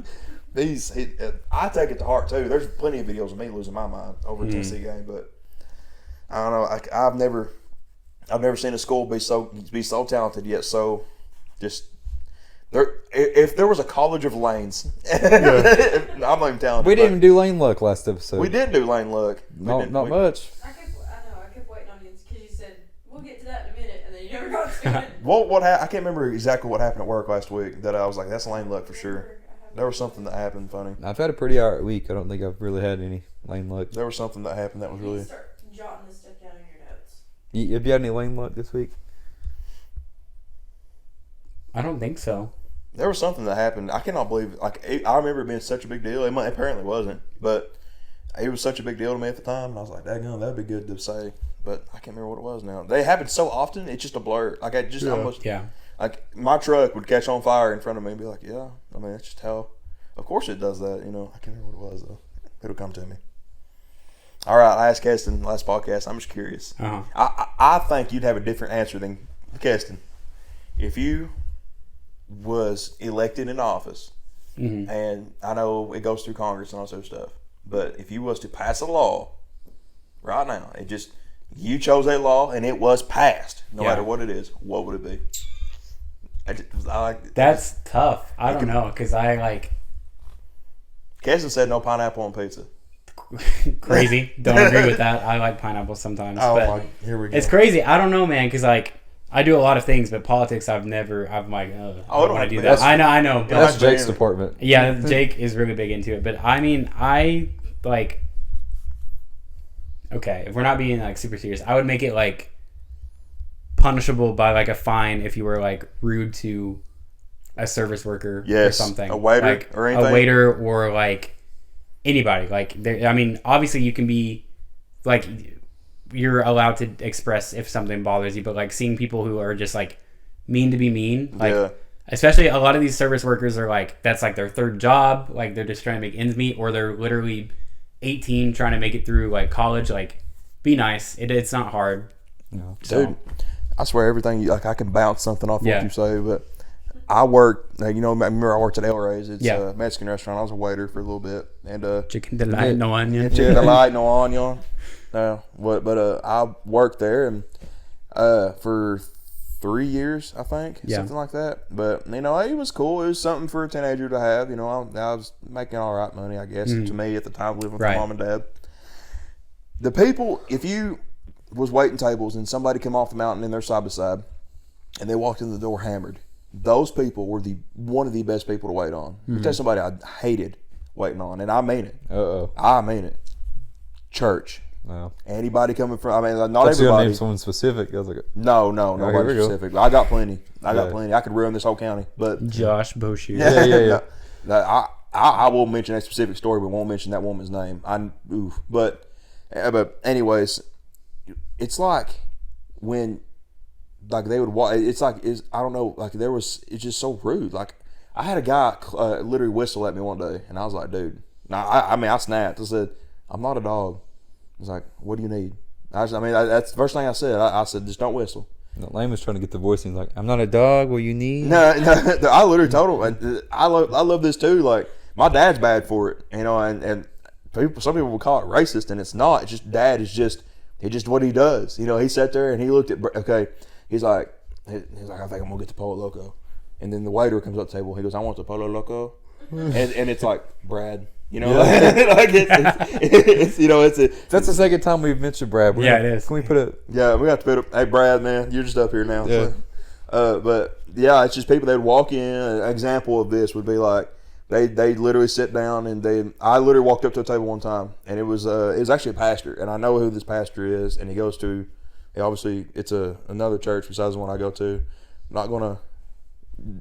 I take it to heart too. There's plenty of videos of me losing my mind over a Tennessee game, but I don't know. I've never seen a school be so talented yet. So just if there was a college of lanes, I'm not even talented. We didn't even do lane luck last episode. We did do lane luck. Not much. I kept waiting on you because you said we'll get to that in a minute, and then you never got to it. Well, I can't remember exactly what happened at work last week. That I was like, that's lane luck for sure. There was something that happened funny. I've had a pretty alright week. I don't think I've really had any lane luck. There was something that happened that was really. Start jotting this stuff down in your notes. Have you had any lane luck this week? I don't think so. There was something that happened. I cannot believe. Like I remember it being such a big deal. It apparently wasn't, but it was such a big deal to me at the time. And I was like, "Daggone, that'd be good to say," but I can't remember what it was now. They happen so often. It's just a blur. Like I just almost. Yeah. Like my truck would catch on fire in front of me and be like, "Yeah." I mean, that's just how. Of course it does that. I can't remember what it was though. It'll come to me. All right, last podcast. I'm just curious. Uh-huh. I think you'd have a different answer than Keston if you was elected in office, and I know it goes through Congress and all sort of stuff, but if you was to pass a law right now, you chose a law and it was passed, no Yeah. matter what it is, what would it be? That's tough. I don't know, because I like Keston said no pineapple on pizza. crazy. Don't agree with that. I like pineapple sometimes. Oh but my, here we go. it's crazy. I don't know, man, because like I do a lot of things, but politics I'm like, I don't want to do that. I know. That's Bill- Jake's department. Yeah, Jake is really big into it, but I mean, I like. Okay, if we're not being like super serious, I would make it like punishable by like a fine if you were like rude to a service worker or Yes, something, a waiter like, or anything? a waiter or like anybody. Like, I mean, obviously you can be like you're allowed to express if something bothers you, but like seeing people who are just like mean to be mean, like. Yeah. Especially a lot of these service workers are like, that's like their third job. Like they're just trying to make ends meet, or they're literally 18 trying to make it through like college. Like, be nice. It's not hard. No. So, Dude, I swear everything, like I can bounce something off Yeah. what you say, but I worked, I worked at El Rey's. It's Yeah. a Mexican restaurant. I was a waiter for a little bit. And chicken delight, no onion. chicken delight, no onion. No, but I worked there and for 3 years, I think, Yeah. something like that. But it was cool. It was something for a teenager to have. I was making all right money, I guess, to me at the time, living with Right. mom and dad. The people, if you was waiting tables and somebody came off the mountain in their side by side, and they walked in the door hammered, those people were one of the best people to wait on. Let me tell you somebody I hated waiting on, and I mean it. I mean it. Church. Wow. Anybody coming from, not That's your everybody. name someone specific. I was like, No, here nobody we go. specific. I got plenty. I Yeah. could ruin this whole county. But Josh Boshears. Yeah. I will mention a specific story, but won't mention that woman's name. But anyways, it's like when like they would walk. It's like I don't know. Like it's just so rude. Like I had a guy literally whistle at me one day, and I was like, dude. Now I snapped. I said, I'm not a dog. I was like, what do you need? That's the first thing I said. I said, just don't whistle. Lane was trying to get the voice, and he's like, I'm not a dog. What you need? No, I literally told him. I love this too. Like my dad's bad for it, and some people will call it racist, and it's not. It's just dad is just what he does. He sat there and he looked at. Okay, he's like, I think I'm gonna get the Polo Loco, and then the waiter comes up to the table. He goes, I want the Polo Loco, and it's like Brad. Like it's That's the second time we've mentioned Brad. Yeah, it is. Can we put it? Yeah, we have to put up. Hey, Brad, man, you're just up here now. Yeah. So. But yeah, it's just people. They'd walk in. An example of this would be like they literally sit down and I literally walked up to a table one time and it was actually a pastor, and I know who this pastor is, and he goes to obviously it's another church besides the one I go to. I'm not gonna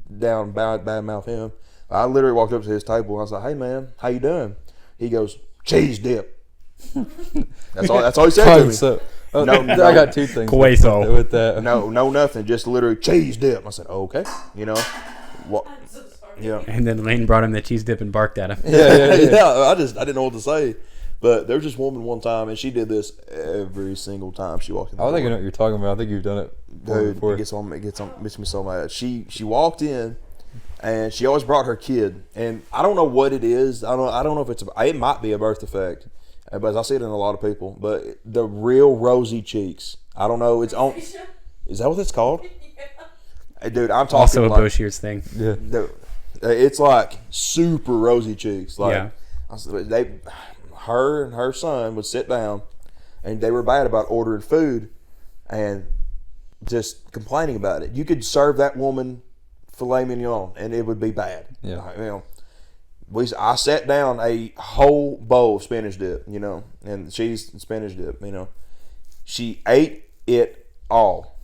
bad mouth him. I literally walked up to his table and I was like, hey man, how you doing? He goes, cheese dip. That's all he said to me. So, No. I got two things Queso. with that. No, nothing. Just literally cheese dip. I said, okay. What? I'm so sorry. Yeah. And then Lane brought him the cheese dip and barked at him. Yeah. I didn't know what to say. But there was this woman one time, and she did this every single time she walked in. I don't think you know what you're talking about. I think you've done it before. It gets me so mad. She walked in, and she always brought her kid. And I don't know what it is. I don't know if it might be a birth defect, but I see it in a lot of people. But the real rosy cheeks. I don't know. It's on. Is that what it's called? Hey, dude, I'm talking Also a like, Boshears thing. Yeah. it's like super rosy cheeks. Like Yeah. her and her son would sit down, and they were bad about ordering food, and just complaining about it. You could serve that woman filet mignon, and it would be bad. Yeah. I sat down a whole bowl of spinach dip, and cheese and spinach dip, She ate it all.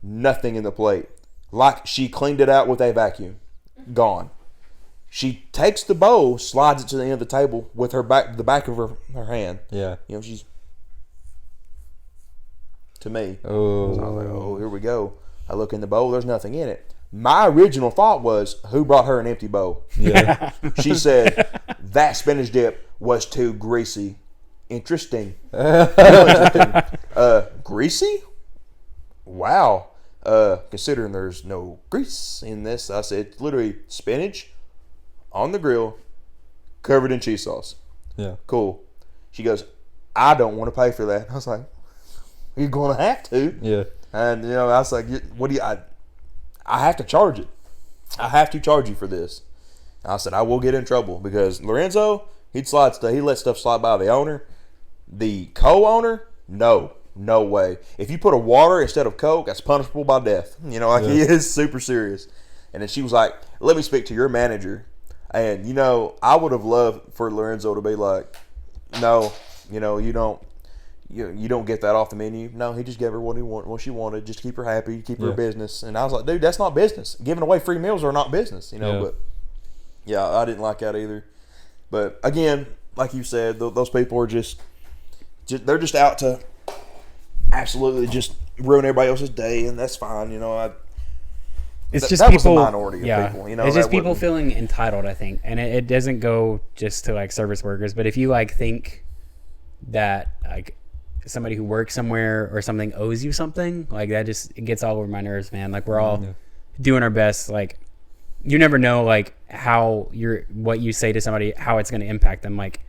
Nothing in the plate. Like she cleaned it out with a vacuum. Gone. She takes the bowl, slides it to the end of the table with the back of her hand. Yeah. She's to me. Oh. So I was like, oh, here we go. I look in the bowl, there's nothing in it. My original thought was, who brought her an empty bowl? Yeah. She said, that spinach dip was too greasy. Interesting. Greasy? Wow. Considering there's no grease in this, I said, literally spinach on the grill, covered in cheese sauce. Yeah. Cool. She goes, I don't want to pay for that. I was like, You're going to have to. Yeah. And, you know, I was like, what do you, I have to charge it. I have to charge you for this. And I said, I will get in trouble because Lorenzo, he let stuff slide by the owner. The co-owner, no way. If you put a water instead of Coke, that's punishable by death. You know, like he is super serious. And then she was like, let me speak to your manager. And, you know, I would have loved for Lorenzo to be like, no, you know, you don't get that off the menu. No, he just gave her what she wanted, just to keep her happy, keep her business. And I was like, dude, that's not business. Giving away free meals are not business, you know. Yeah. But yeah, I didn't like that either. But again, like you said, those people are just they're just out to absolutely just ruin everybody else's day, and that's fine, you know. It's just that people. was a minority of people, you know. It's just that people wouldn't- feeling entitled, I think, and it doesn't go just to like service workers. But if you like think that like somebody who works somewhere or something owes you something, like that it gets all over my nerves, man. Like we're all doing our best. Like you never know, like how what you say to somebody, how it's going to impact them. Like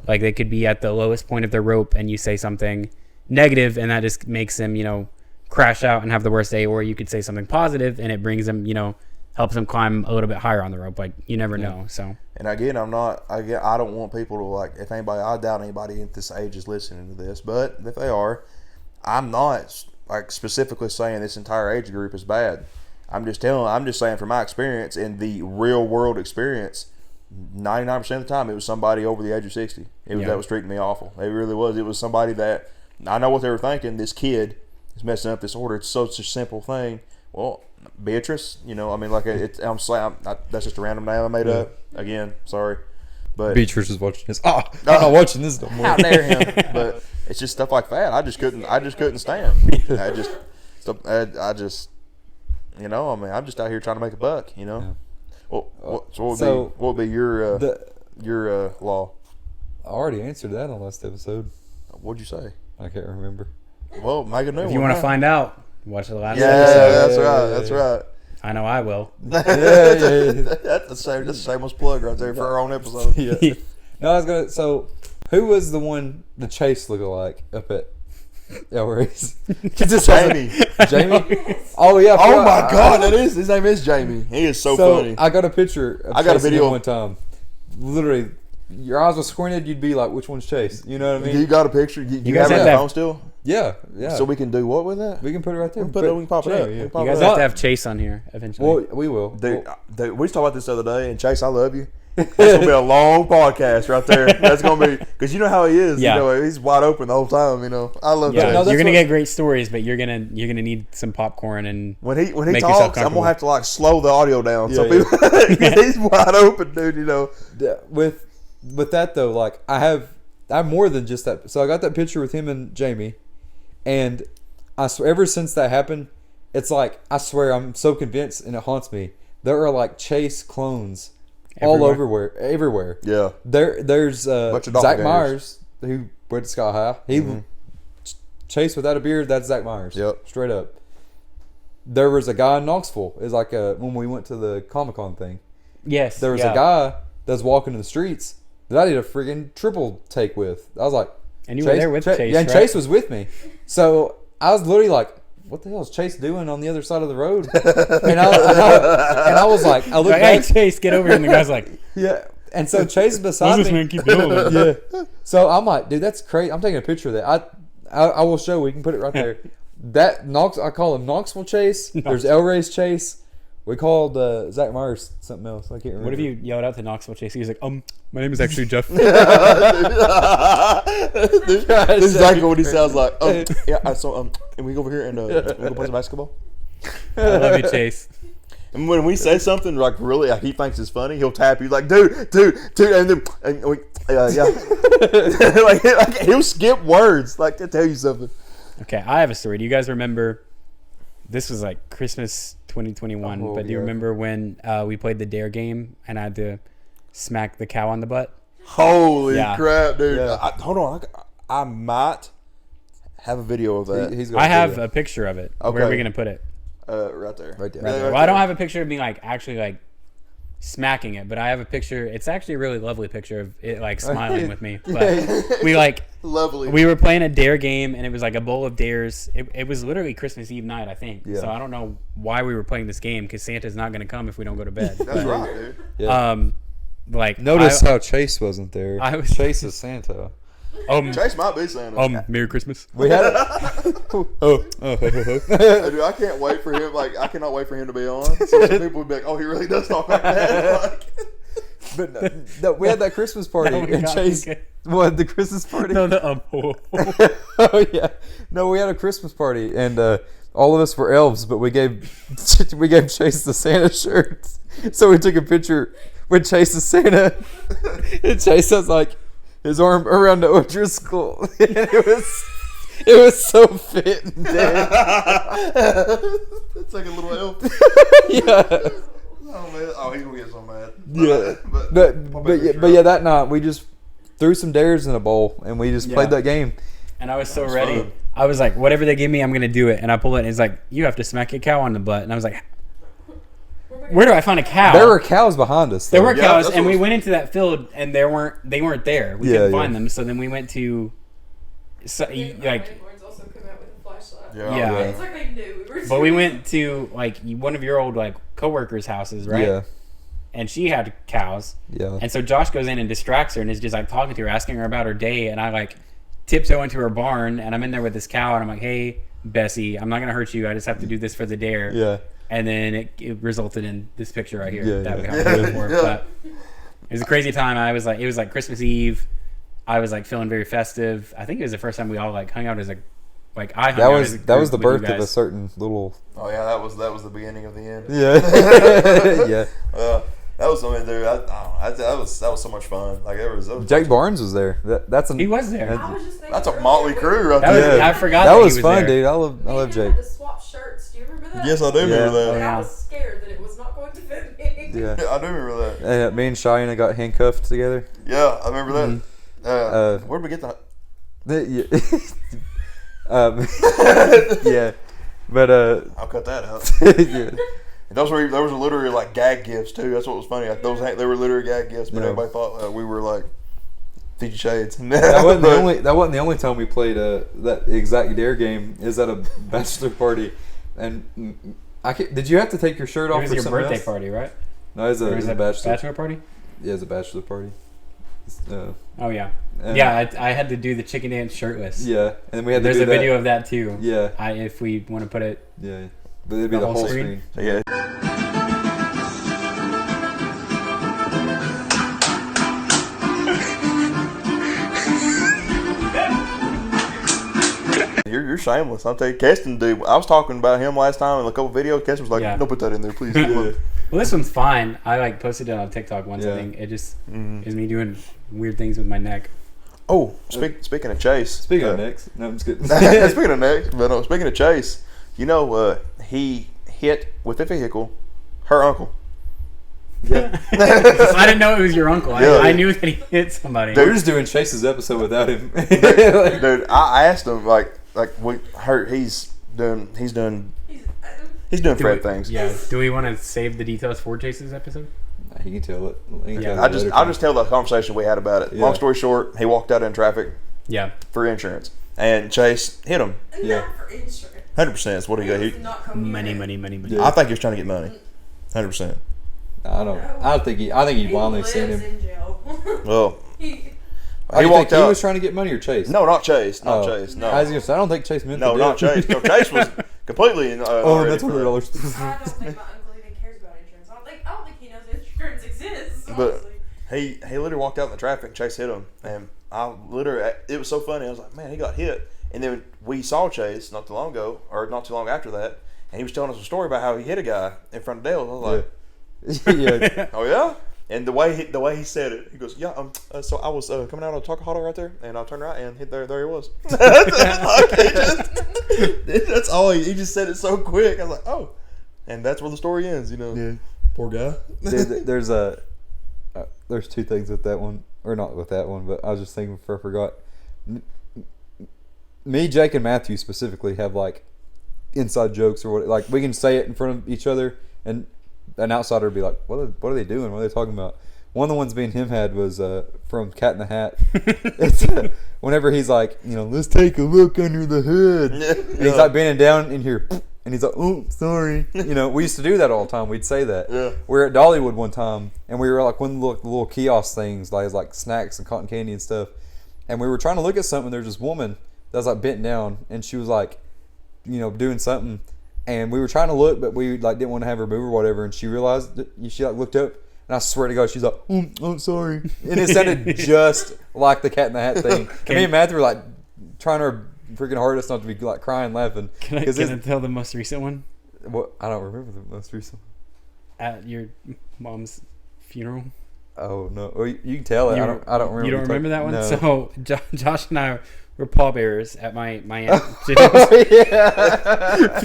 they could be at the lowest point of their rope, and you say something negative, and that just makes them, you know, crash out and have the worst day. Or you could say something positive, and it brings them, you know, helps them climb a little bit higher on the rope. Like you never know. So. And again, I don't want people to like, if anybody, I doubt anybody at this age is listening to this, but if they are, I'm not like specifically saying this entire age group is bad. I'm just saying from my experience in the real world experience, 99% of the time it was somebody over the age of 60. That was treating me awful. It really was. It was somebody that I know what they were thinking. This kid is messing up this order. It's such a simple thing. Well, Beatrice, you know, I mean, like I'm saying, that's just a random name I made up. Again, sorry, but Beatrice is watching this. I'm not watching this no more. How dare him? But it's just stuff like that. I just couldn't stand. I just, you know, I mean, I'm just out here trying to make a buck. You know. Yeah. Well, what would be your law? I already answered that on last episode. What'd you say? I can't remember. Well, make a new one. If you want to find out, watch the last Yeah, episode. that's right. I know I will. That's the shameless plug right there for our own episode. Yeah. No, I was gonna. So, who was the Chase lookalike up at El Rey's? Jamie. Jamie. Oh yeah. Oh my God, his name is Jamie. He is so funny. I got a picture. Of I got a Chasing video him one time. Literally, your eyes were squinted. You'd be like, "Which one's Chase?" You know what I mean? You got a picture? You guys have it have on that- your phone still? Yeah. So we can do what with that? We can put it right there. We can pop it up. Jamie, We yeah. can pop You guys it up. have to have Chase on here eventually. Well, we will. Dude, we just talked about this the other day, and Chase, I love you. That's gonna be a long podcast right there. That's gonna be because you know how he is. Yeah. You know, he's wide open the whole time. You know, I love yeah, Chase. No, that's you're gonna what- get great stories, but you're gonna need some popcorn and When he make yourself talks, I'm comfortable. gonna have to like slow the audio down so Yeah, people. He's wide open, dude. You know. With that though, like I have more than just that. So I got that picture with him and Jamie, and I swear ever since that happened, it's like I swear I'm so convinced, and it haunts me. There are like Chase clones all everywhere. Yeah. There's Bunch of Zach doppelgangers. Myers who went to Sky High. He Chase without a beard. That's Zach Myers. Yep. Straight up. There was a guy in Knoxville. It was like when we went to the Comic-Con thing. yes, There was a guy that was walking in the streets that I did a friggin' triple take with. I was like, And you were there with Chase, yeah, and right? Chase was with me. So I was literally like, what the hell is Chase doing on the other side of the road? and I was like, I looked Like, hey back. Chase, get over here, and the guy's like, Yeah. And so Chase is beside "What's this me. man keep doing?" Yeah. So I'm like, dude, that's crazy. I'm taking a picture of that. I will show. We can put it right there. That I call him Knoxville Chase. There's El Rey's Chase. We called Zach Myers something else. I can't remember. What if you yelled out to Knoxville Chase? He was like, my name is actually Jeff. This is exactly what he sounds like. Yeah. So and we go over here and we go play some basketball. I love you, Chase. And when we say something like really, like he thinks it's funny, he'll tap you like, dude, and then yeah, like he'll skip words like to tell you something. Okay, I have a story. Do you guys remember? This was like Christmas 2021. Oh, but do you yeah. remember when we played the Dare game and I had to smack the cow on the butt? Holy Yeah. crap, dude! Yeah. Hold on, I might have a video of that. He's got I a have video. a picture of it. Okay. Where are we gonna put it? Right there. Right there. Well, I don't have a picture of me like actually like smacking it, but I have a picture. It's actually a really lovely picture of it like smiling with me. But we like Lovely. we were playing a dare game, and it was like a bowl of dares. It was literally Christmas Eve night, I think. Yeah. So I don't know why we were playing this game because Santa's not going to come if we don't go to bed. That's right, dude. Yeah. Like Notice how Chase wasn't there. I was- Chase is Santa. Chase might be Santa. Merry Christmas. We had it. Dude, I can't wait for him. Like, I cannot wait for him to be on. So some people would be like, "Oh, he really does talk like that." Like, But no, we had that Christmas party, Oh my and God, Chase. okay. What, the Christmas party? No, the Oh yeah, no, we had a Christmas party, and all of us were elves, but we gave Chase the Santa shirt. So we took a picture with Chase as Santa, and Chase has like his arm around Noah Driscoll, and it was so fit and dead. it's like a little elf. Yeah. Oh man! Oh, he's gonna get so mad. Yeah, but yeah, that night we just threw some dares in a bowl and we just played that game. And I was so That's ready. fun. I was like, whatever they give me, I'm gonna do it. And I pull it, and it's like, you have to smack a cow on the butt. And I was like, where do I find a cow? There were cows behind us. There were Yeah, cows, that's and what we was- went into that field, and they weren't there. We Yeah, couldn't yeah. find them. So then we went to, like, Unicorns also come out with a flashlight. Yeah. It's like they knew we were. but we went to like one of your old like coworkers' houses, right? Yeah, And she had cows. yeah. And so Josh goes in and distracts her and is just like talking to her, asking her about her day. And I like tiptoe into her barn, and I'm in there with this cow, and I'm like, "Hey, Bessie, I'm not gonna hurt you. I just have to do this for the dare." Yeah. And then it resulted in this picture right here Yeah, that we yeah. have to for. Yeah. But it was a crazy time. It was like Christmas Eve. I was like feeling very festive. I think it was the first time we all like hung out as a I hung That out was as a that was the group with birth you of a guys. certain little. Oh yeah, that was the beginning of the end. Yeah. Yeah. That was something, dude. I don't know. That was so much fun. Like that was Jake Barnes was there. That's He was there. I was just thinking That's a earlier, motley crew right That was, there. I forgot that that was he fun, there. dude. I love Me and Jake. him had to swap shirts. Do you remember that? Yes, I do remember And that. yeah. I was scared that it was not going to fit me. Yeah. Yeah, I do remember that. Me and Cheyenne got handcuffed together. Yeah, I remember that. Mm-hmm. Where'd we get that? Yeah, but I'll cut that out. yeah. And those was literally like gag gifts too. That's what was funny. Like they were literally gag gifts, but Yeah. everybody thought we were like 50 Shades. That wasn't the only time we played that exact dare game. Is at a bachelor party, and did you have to take your shirt It off was for your something birthday else? party, right? No, it was Or was a it bachelor. party? Yeah, it was a bachelor party. Oh yeah, And- yeah. I had to do the chicken dance shirtless. Yeah, and we had There's to a do that. video of that too. Yeah, If we want to put it, yeah, but it'd be The the whole whole screen? screen. Yeah. You're shameless. I'll tell you, Keston, dude. I was talking about him last time in a couple videos. Keston was like, Yeah. "Don't put that in there, please." Yeah. well, this one's fine. I like posted it on TikTok once. Yeah. I think it just is me doing weird things with my neck. Oh, speaking of Chase. Speaking of next, no, I'm just kidding. Speaking of next, but no, speaking of Chase, you know, he hit with a vehicle her uncle. I didn't know it was your uncle. Yeah. I knew that he hit somebody. We're just doing Chase's episode without him. Dude, I asked him he's doing He's, Fred Do we- things. Yeah. Do we want to save the details for Chase's episode? He can tell it. He can Yeah. tell it I'll later. just tell the conversation we had about it. Yeah. Long story short, he walked out in traffic Yeah. for insurance, and Chase hit him. Yeah. Not for insurance. 100% is what he got. It was not coming Money, in. money, money, money. Yeah. I think he was trying to get money. 100%. I think he blindly lives seen him. in jail. Well, He- he He walked out. He was trying to get money or Chase? No, not Chase. Not Oh. Chase. No. I was gonna say, I don't think Chase meant No, to not do it. Chase. No, Chase was completely. Oh, already that's for that. $100. I don't think my uncle even cares about insurance. I don't think he knows insurance exists. But Honestly. he literally walked out in the traffic. Chase hit him, and it was so funny. I was like, man, he got hit. And then we saw Chase not too long ago, or not too long after that, and he was telling us a story about how he hit a guy in front of Dale. I was like, Yeah. oh yeah. And the way he said it, he goes, yeah. So I was coming out of Tuckahoe right there, and I turned right and hit there. There he was. That's all he just said it so quick. I was like, oh, and that's where the story ends. You know, Yeah. poor guy. There's there's two things with that one, or not with that one, but I was just thinking before I forgot. Me, Jake, and Matthew specifically have like inside jokes or what. Like we can say it in front of each other, and an outsider would be like, what are they doing? What are they talking about? One of the ones me and him had was from Cat in the Hat. It's whenever he's like, let's take a look under the hood. And he's like bending down in here. And he's like, oh, sorry. We used to do that all the time. We'd say that. Yeah. We were at Dollywood one time, and we were like one of the little kiosk things, like snacks and cotton candy and stuff. And we were trying to look at something. There's this woman that was like bent down, and she was like, doing something. And we were trying to look, but we like didn't want to have her move or whatever. And she realized that she like looked up. And I swear to God, she's like, I'm sorry. And it sounded just like the Cat in the Hat thing. And me and Matthew were like trying our freaking hardest not to be like crying, laughing. Can I tell the most recent one? What? I don't remember the most recent. At your mom's funeral. Oh no! Well, you can tell it. I don't remember. You don't remember that one? No. So Josh and I were pallbearers at my aunt. Oh, yeah.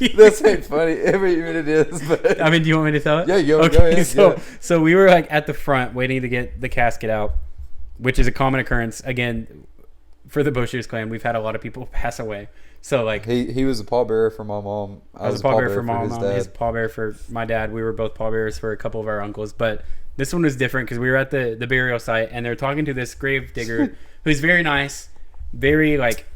This ain't funny. Every minute it is. But I mean, do you want me to tell it? yeah, go ahead. So we were like at the front waiting to get the casket out, which is a common occurrence. Again, for the Boshears clan, we've had a lot of people pass away. So like he was a pallbearer for my mom. I was a pallbearer for my mom. His pallbearer for my dad. We were both pallbearers for a couple of our uncles, but this one was different because we were at the burial site and they're talking to this grave digger who's very nice, very like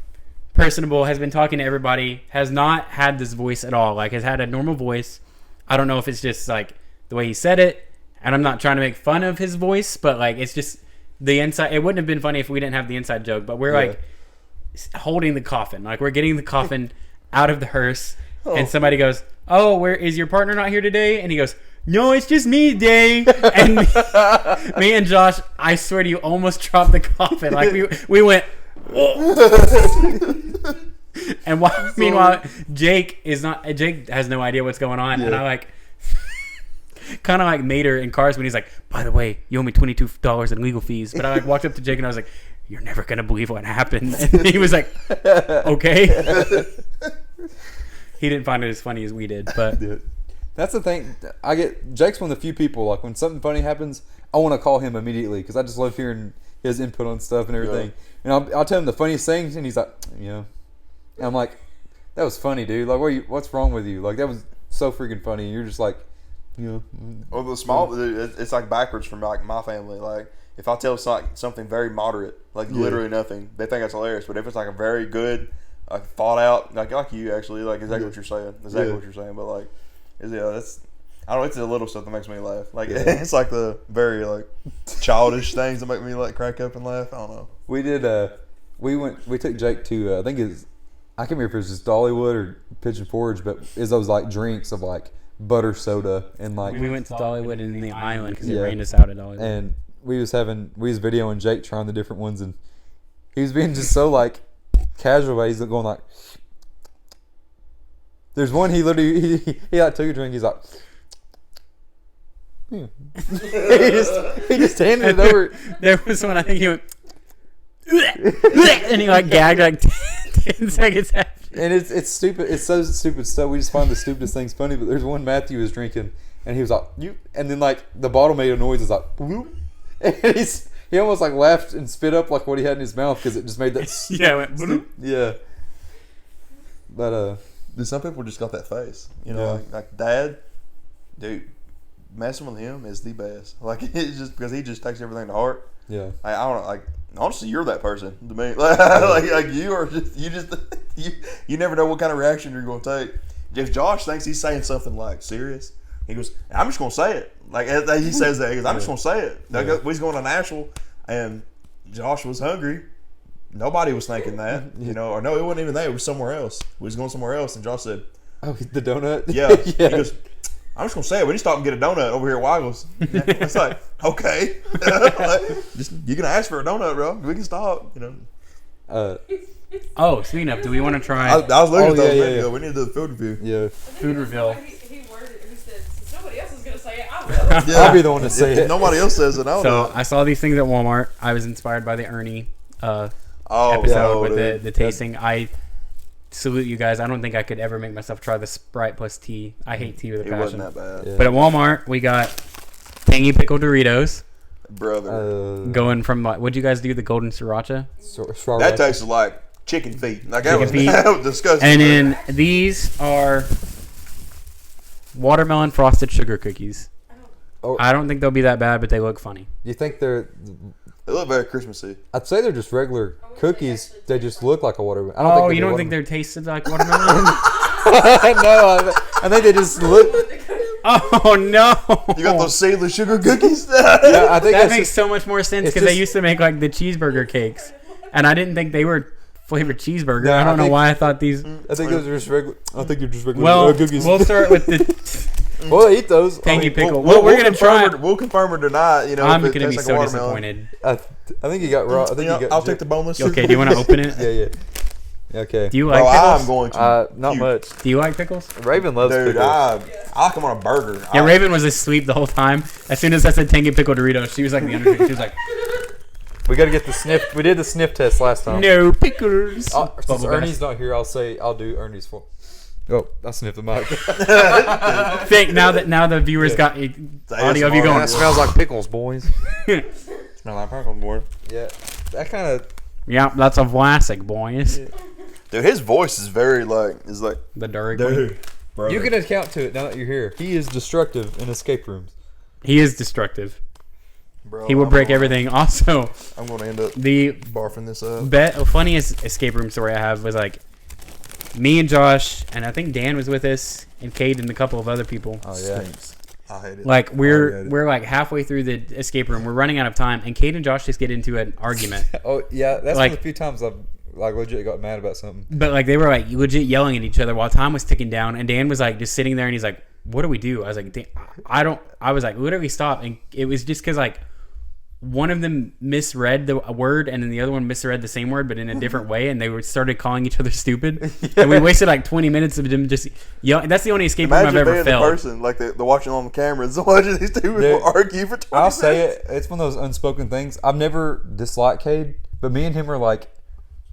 personable, has been talking to everybody, has not had this voice at all, like has had a normal voice. I don't know if it's just like the way he said it, and I'm not trying to make fun of his voice, but like it's just the inside. It wouldn't have been funny if we didn't have the inside joke, but we're like holding the coffin, like we're getting the coffin out of the hearse, and somebody goes, oh, where is your partner not here today? And he goes, no, it's just me today. And me and Josh, I swear to you, almost dropped the coffin. Like we went and meanwhile Jake has no idea what's going on, and I like kind of like Mater in Cars when he's like, by the way, you owe me $22 in legal fees. But I like walked up to Jake and I was like, you're never gonna believe what happened. And he was like, okay. He didn't find it as funny as we did, but that's the thing. Jake's one of the few people, like when something funny happens, I want to call him immediately because I just love hearing his input on stuff and everything. And I'll tell him the funniest things, and he's like, And I'm like, that was funny, dude. Like, what's wrong with you? Like, that was so freaking funny. And you're just like, Well, it's like backwards from like my family. Like, if I tell something very moderate, like literally nothing, they think that's hilarious. But if it's like a very good, like thought out, like you actually, like exactly what you're saying, what you're saying. But like, that's. I don't know, it's the little stuff that makes me laugh. Like it's like the very like childish things that make me like crack up and laugh. I don't know. We did we took Jake to I can't remember if it was just Dollywood or Pigeon Forge, but it's those like drinks of like butter soda and like we went to Dollywood in the island because it rained us out at Dollywood. And we was videoing Jake trying the different ones, and he was being just so like casual, but he's going like, there's one he literally he like took a drink, he's like he just handed it over. There was one, I think he went and he like gagged like 10 seconds after. And it's stupid. It's so stupid stuff. We just find the stupidest things funny. But there's one Matthew was drinking, and he was like, and then like the bottle made a noise. It's like, whoop. And he almost like laughed and spit up like what he had in his mouth because it just made that. Yeah, it went. Yeah. But some people just got that face. Like Dad, dude. Messing with him is the best. Like it's just because he just takes everything to heart. Yeah. I don't know. Like honestly, you're that person to me. Like you are just you never know what kind of reaction you're going to take. If Josh thinks he's saying something like serious, he goes, "I'm just going to say it." Like he says that. He goes, "I'm just going to say it." Like, we was going to Nashville, and Josh was hungry. Nobody was thinking that, or no, it wasn't even that. It was somewhere else. We was going somewhere else, and Josh said, "Oh, the donut." Yeah. He goes, I'm just gonna say it. We just stop and get a donut over here at Waggles. It's like, okay, you can ask for a donut, bro. We can stop, Speaking of, do we want to try? I was looking at those yeah. ago. We need to do the food review. Yeah. Food reveal. He worded it. He said, since nobody else is gonna say it, I will. I'll be the one to say If it. nobody else says it, I don't know. So I saw these things at Walmart. I was inspired by the Ernie episode with the tasting. I salute you guys. I don't think I could ever make myself try the Sprite plus tea. I hate tea with a It passion. wasn't that bad, Yeah. But at Walmart, we got tangy pickle Doritos. brother. Going from what'd you guys do? The golden sriracha. That tastes like chicken feet. Like Chicken feet. that was disgusting. And then these are watermelon frosted sugar cookies. Oh. I don't think they'll be that bad, but they look funny. You think they're? They look very Christmassy. I'd say they're just regular cookies. They just look like a watermelon. I don't Oh, think you don't think they're tasted like watermelon? No, I think they just look. Oh no! You got those seedless sugar cookies? Yeah, I think That that's makes so much more sense it's because they just- used to make like the cheeseburger cakes, and I didn't think they were flavored cheeseburger. No, I I don't know think- why I thought these. I think those are just regular. I think they're just regular Well, cookies. we'll start with the We'll eat those. tangy pickle. We'll We're gonna try. confirm we'll confirm or deny. You know, I'm if it gonna be tastes like so watermelon. disappointed. I think you got raw. I think You know, you got. I'll take the boneless. Okay, do you want to open it? Yeah. Okay. Do you like Bro, I'm pickles? going to. Not puke. much. Do you like pickles? Raven loves Dude, pickles. I like them on a burger. Yeah, Raven was asleep the whole time. As soon as I said tangy pickle Doritos, she was like the Undertaker. She was like, We got to get the sniff. We did the sniff test last time. "No pickles." Since Bubble Ernie's bath. not here, I'll do Ernie's for. Oh, I sniffed the mic. Think now the viewers got audio of you ASMR. going. That smells like pickles, boys. Smell like pickle, boy. Yeah, that kind of. Yeah, that's a classic, boys. Dude, his voice is very like The Durg. bro. You can account to it now that you're here. He is destructive in escape rooms. He is destructive. Bro, He will break everything. Also, I'm gonna end up the barfing this up. funniest escape room story I have was like me and Josh, and I think Dan was with us, and Cade and a couple of other people. Oh yeah. Stinks. I hate it. Like I hate we're it. like halfway through the escape room. We're running out of time, and Cade and Josh just get into an argument. Oh yeah, that's Like- one of the few times I've like legit got mad about something. But like they were like legit yelling at each other while time was ticking down, and Dan was like just sitting there, and he's like, "What do we do?" I was like, I was like, literally stop, and it was just because like one of them misread the word, and then the other one misread the same word but in a different way, and they started calling each other stupid, and we wasted like 20 minutes of them just yelling. That's the only escape room I've Imagine ever being the felt. person like they're watching on the cameras, watching these two people Dude, argue for 20 I'll minutes. say it. It's one of those unspoken things. I've never disliked Cade, but me and him are like,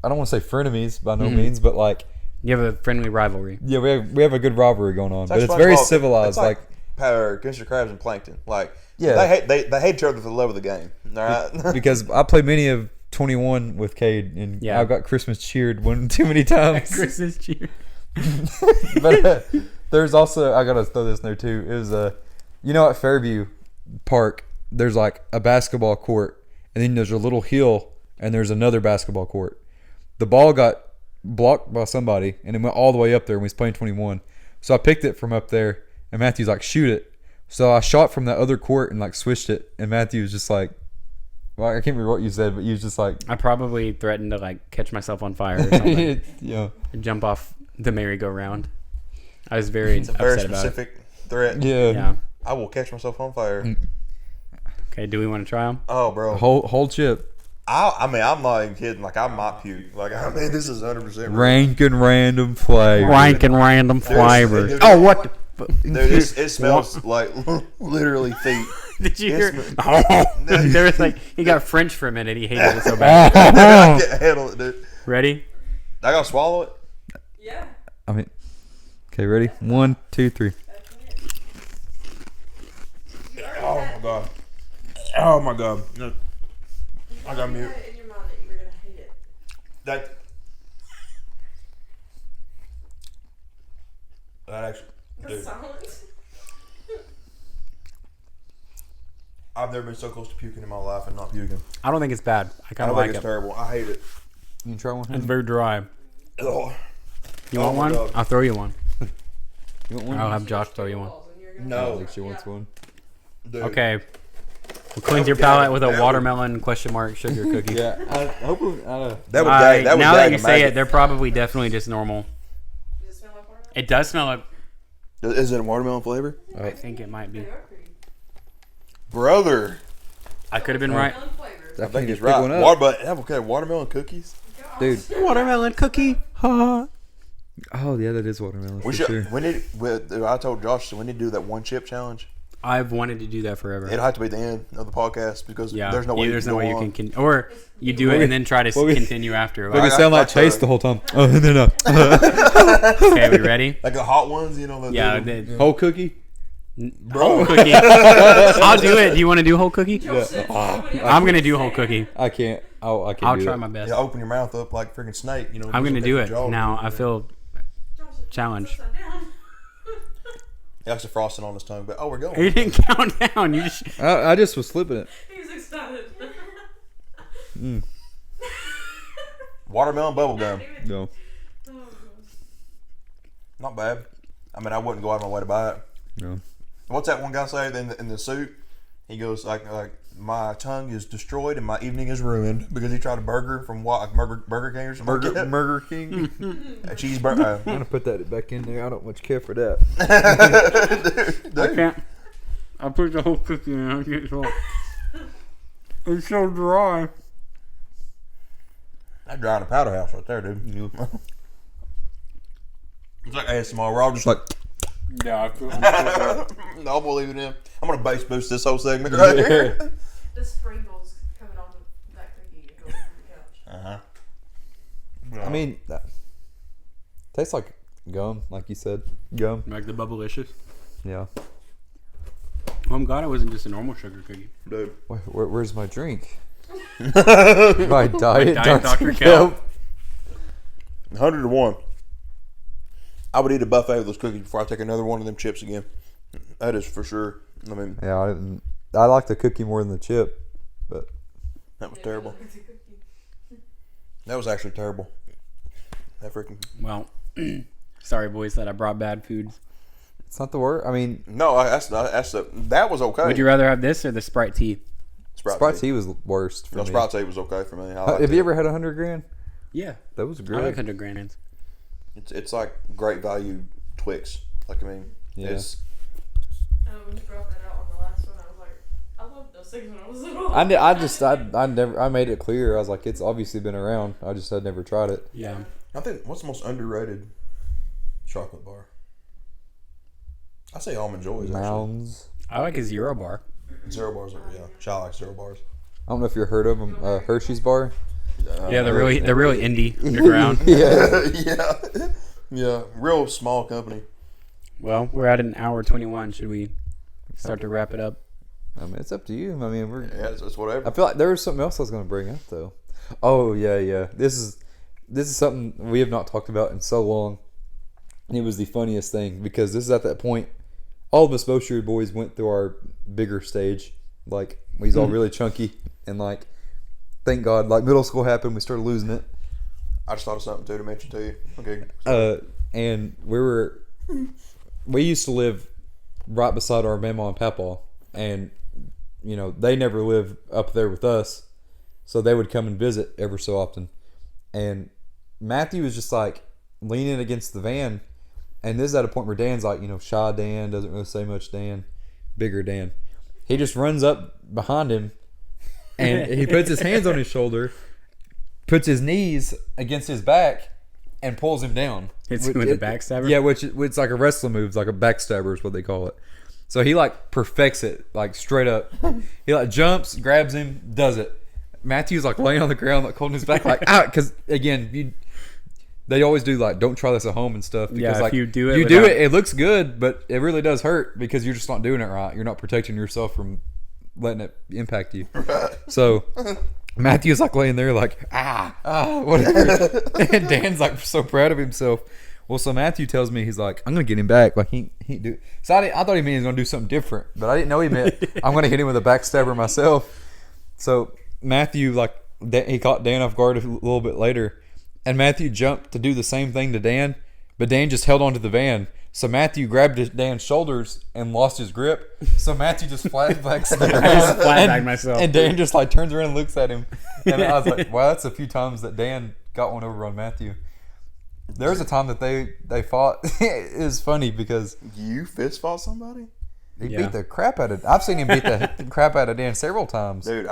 I don't want to say frenemies by no means, but like, You have a friendly rivalry. yeah, we have a good rivalry going on, but That's it's very SpongeBob. civilized. It's Like, Mr. Krabs and Plankton. Like, Yeah. they hate each other for the love of the game. All right. because I played many of 21 with Cade, and Yeah. I got Christmas cheered one too many times. Christmas cheer. But there's also, I gotta throw this in there too. It was you know, at Fairview Park, there's like a basketball court, and then there's a little hill, and there's another basketball court. The ball got blocked by somebody, and it went all the way up there when we was playing 21. So I picked it from up there, and Matthew's like, shoot it. So I shot from that other court and like switched it, and Matthew was just like, well, I can't remember what you said, but he was just like, I probably threatened to like catch myself on fire or something. yeah, And jump off the merry-go-round. I was very It's a very upset about it. specific threat. yeah. Yeah. I will catch myself on fire. Okay, do we want to try them? Oh, bro. Whole chip. I mean, I'm not even kidding. Like, I might puke. Like, I mean, this is 100% real. Rank and random flavor. Rank and random flavors. dude, Oh, what? Dude, it smells like literally feet. Did you hear? It There was like he got French for a minute. He hated it so bad. I can't handle it, dude. Ready? I gotta swallow it. Yeah. I mean, okay, ready? 1, 2, 3. Oh my god. Oh my god. No. I got mute. In your mind that you were gonna hate it. That actually, The dude, silence. I've never been so close to puking in my life and not puking. I don't think it's bad. I I kind don't of think like it's it. terrible. I hate it. You can try one? It's very dry. Oh, You Oh want my one? God. I'll throw you one. You want one? I'll have Josh throw you one. I no. think she wants one. Dude. Okay. We'll cleanse your would palate gag- with that a would- watermelon question mark sugar cookie. Yeah, I hope we, That would gag. That would now gag that you a say it, maggot. they're probably definitely just normal. Does it smell like watermelon? It does smell like. Is it a watermelon flavor? I think it might be. They are pretty. Brother, I could have been right. Watermelon flavors. I think it's pick right. one up. Okay, watermelon cookies. dude. Watermelon cookie. Ha. Oh yeah, that is watermelon We for should. sure. We need. I told Josh we need to do that one chip challenge. I've wanted to do that forever. It'll have to be the end of the podcast because Yeah, there's no way. there's you no can way go you on. can or you do it and then try to Well, we- continue after. Make Like, it sound like I- Chase the whole time. Oh no. okay, we ready? Like the hot ones, you know. Yeah, Whole cookie. whole cookie. I'll do it. Do you want to do whole cookie? I'm gonna do whole cookie. I can't. I can't. I'll do try that. my best. Yeah, open your mouth up like a freaking snake. You know. I'm gonna do it Jaw. now. I feel Josh, it's challenged. upside down. He likes the frosting on his tongue, but we're going. You didn't count down. You just. I just was flipping it. He was excited. Watermelon bubble gum. No. Oh, God. Not bad. I mean, I wouldn't go out of my way to buy it. No. What's that one guy say in the suit? He goes like my tongue is destroyed and my evening is ruined because he tried a burger from what Burger King or something. Burger King. A cheeseburger. I'm gonna put that back in there. I don't much care for that. Dude. I can't. I put the whole cookie in. I get so. It's so dry. That dry in a powder house right there, dude. It's like ASMR. We're all just like. Yeah, I feel. No, I'm gonna leave it in. I'm gonna bass boost this whole segment right here. The sprinkles coming off of that cookie and going on the couch. I mean, tastes like gum, like you said. Gum. Like the Bubblicious. Yeah. Oh, I'm glad it wasn't just a normal sugar cookie. Dude. Where's my drink? My diet Dr. Kelp. Kelp. 100 to 1. I would eat a buffet of those cookies before I take another one of them chips again. That is for sure. I mean, Yeah, I like the cookie more than the chip, but that was terrible. That was actually terrible. That freaking. Well, sorry, boys, that I brought bad foods. it's not the worst. I mean, No, that was okay. Would you rather have this or the Sprite tea? Sprite tea was worst for No, me. Sprite tea was okay for me. I liked Have you it. ever had 100 grand? Yeah. That was I great. like 100 grand. It's like great value Twix. Like, I mean, Yeah. it's. When you brought that out on the last one, I was like, I loved those things when I was little. I made it clear. I was like, it's obviously been around. I just had never tried it. Yeah. I think what's the most underrated chocolate bar? I say Almond Joys. Actually. Mounds. I like a Zero Bar. Zero bars. Yeah, Child likes zero bars. I don't know if you've heard of them. Hershey's bar. Yeah, they're really indie underground. Yeah. Yeah, real small company. Well, we're at an hour 21. Should we start to wrap it up? I mean, it's up to you. I mean, Yeah, it's whatever. I feel like there was something else I was going to bring up though. Oh yeah. This is something we have not talked about in so long. And it was the funniest thing because this is at that point. All of us Boshears boys went through our bigger stage. Like we was all really chunky and like, thank God, like middle school happened. We started losing it. I just thought of something too to mention to you. Okay. And we used to live right beside our mama and papa, and you know they never lived up there with us, so they would come and visit every so often. And Matthew was just like leaning against the van, and this is at a point where Dan's like, you know, shy Dan, doesn't really say much Dan, bigger Dan. He just runs up behind him, and he puts his hands on his shoulder, puts his knees against his back, and pulls him down. Hits him with a backstabber? Yeah, which it's like a wrestling move, it's like a backstabber is what they call it. So he like perfects it, like straight up. He like jumps, grabs him, does it. Matthew's like laying on the ground, like holding his back, like out, because again, they always do like don't try this at home and stuff. Because Yeah, if like you do it you without- do it, it looks good, but it really does hurt because you're just not doing it right. You're not protecting yourself from letting it impact you. So Matthew's like laying there like whatever, and Dan's like so proud of himself. Well, so Matthew tells me, he's like, I'm gonna get him back. Like he do. So I thought he meant he was gonna do something different, but I didn't know he meant I'm gonna hit him with a backstabber myself. So Matthew he caught Dan off guard a little bit later, and Matthew jumped to do the same thing to Dan, but Dan just held onto the van. So Matthew grabbed Dan's shoulders and lost his grip. So Matthew just flatbacks the ground. I just flatbacked myself. And Dan just like turns around and looks at him. And I was like, wow, that's a few times that Dan got one over on Matthew. There was a time that they fought. It was funny because You fist fought somebody? he Yeah. beat the crap out of. I've seen him beat the crap out of Dan several times. Dude,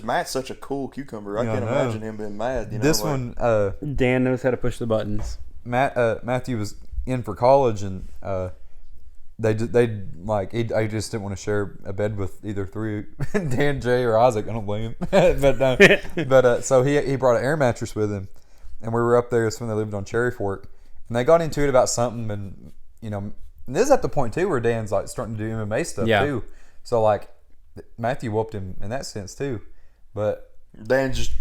Matt's such a cool cucumber. I Yeah, can't I know. imagine him being mad. You know, This like, one, Dan knows how to push the buttons. Matthew was in for college, and I just didn't want to share a bed with either three Dan, Jay, or Isaac. I don't blame him. but so he brought an air mattress with him, and we were up there. That's when they lived on Cherry Fork, and they got into it about something, and you know, and this is at the point too where Dan's like starting to do MMA stuff too. So like Matthew whooped him in that sense too, but Dan just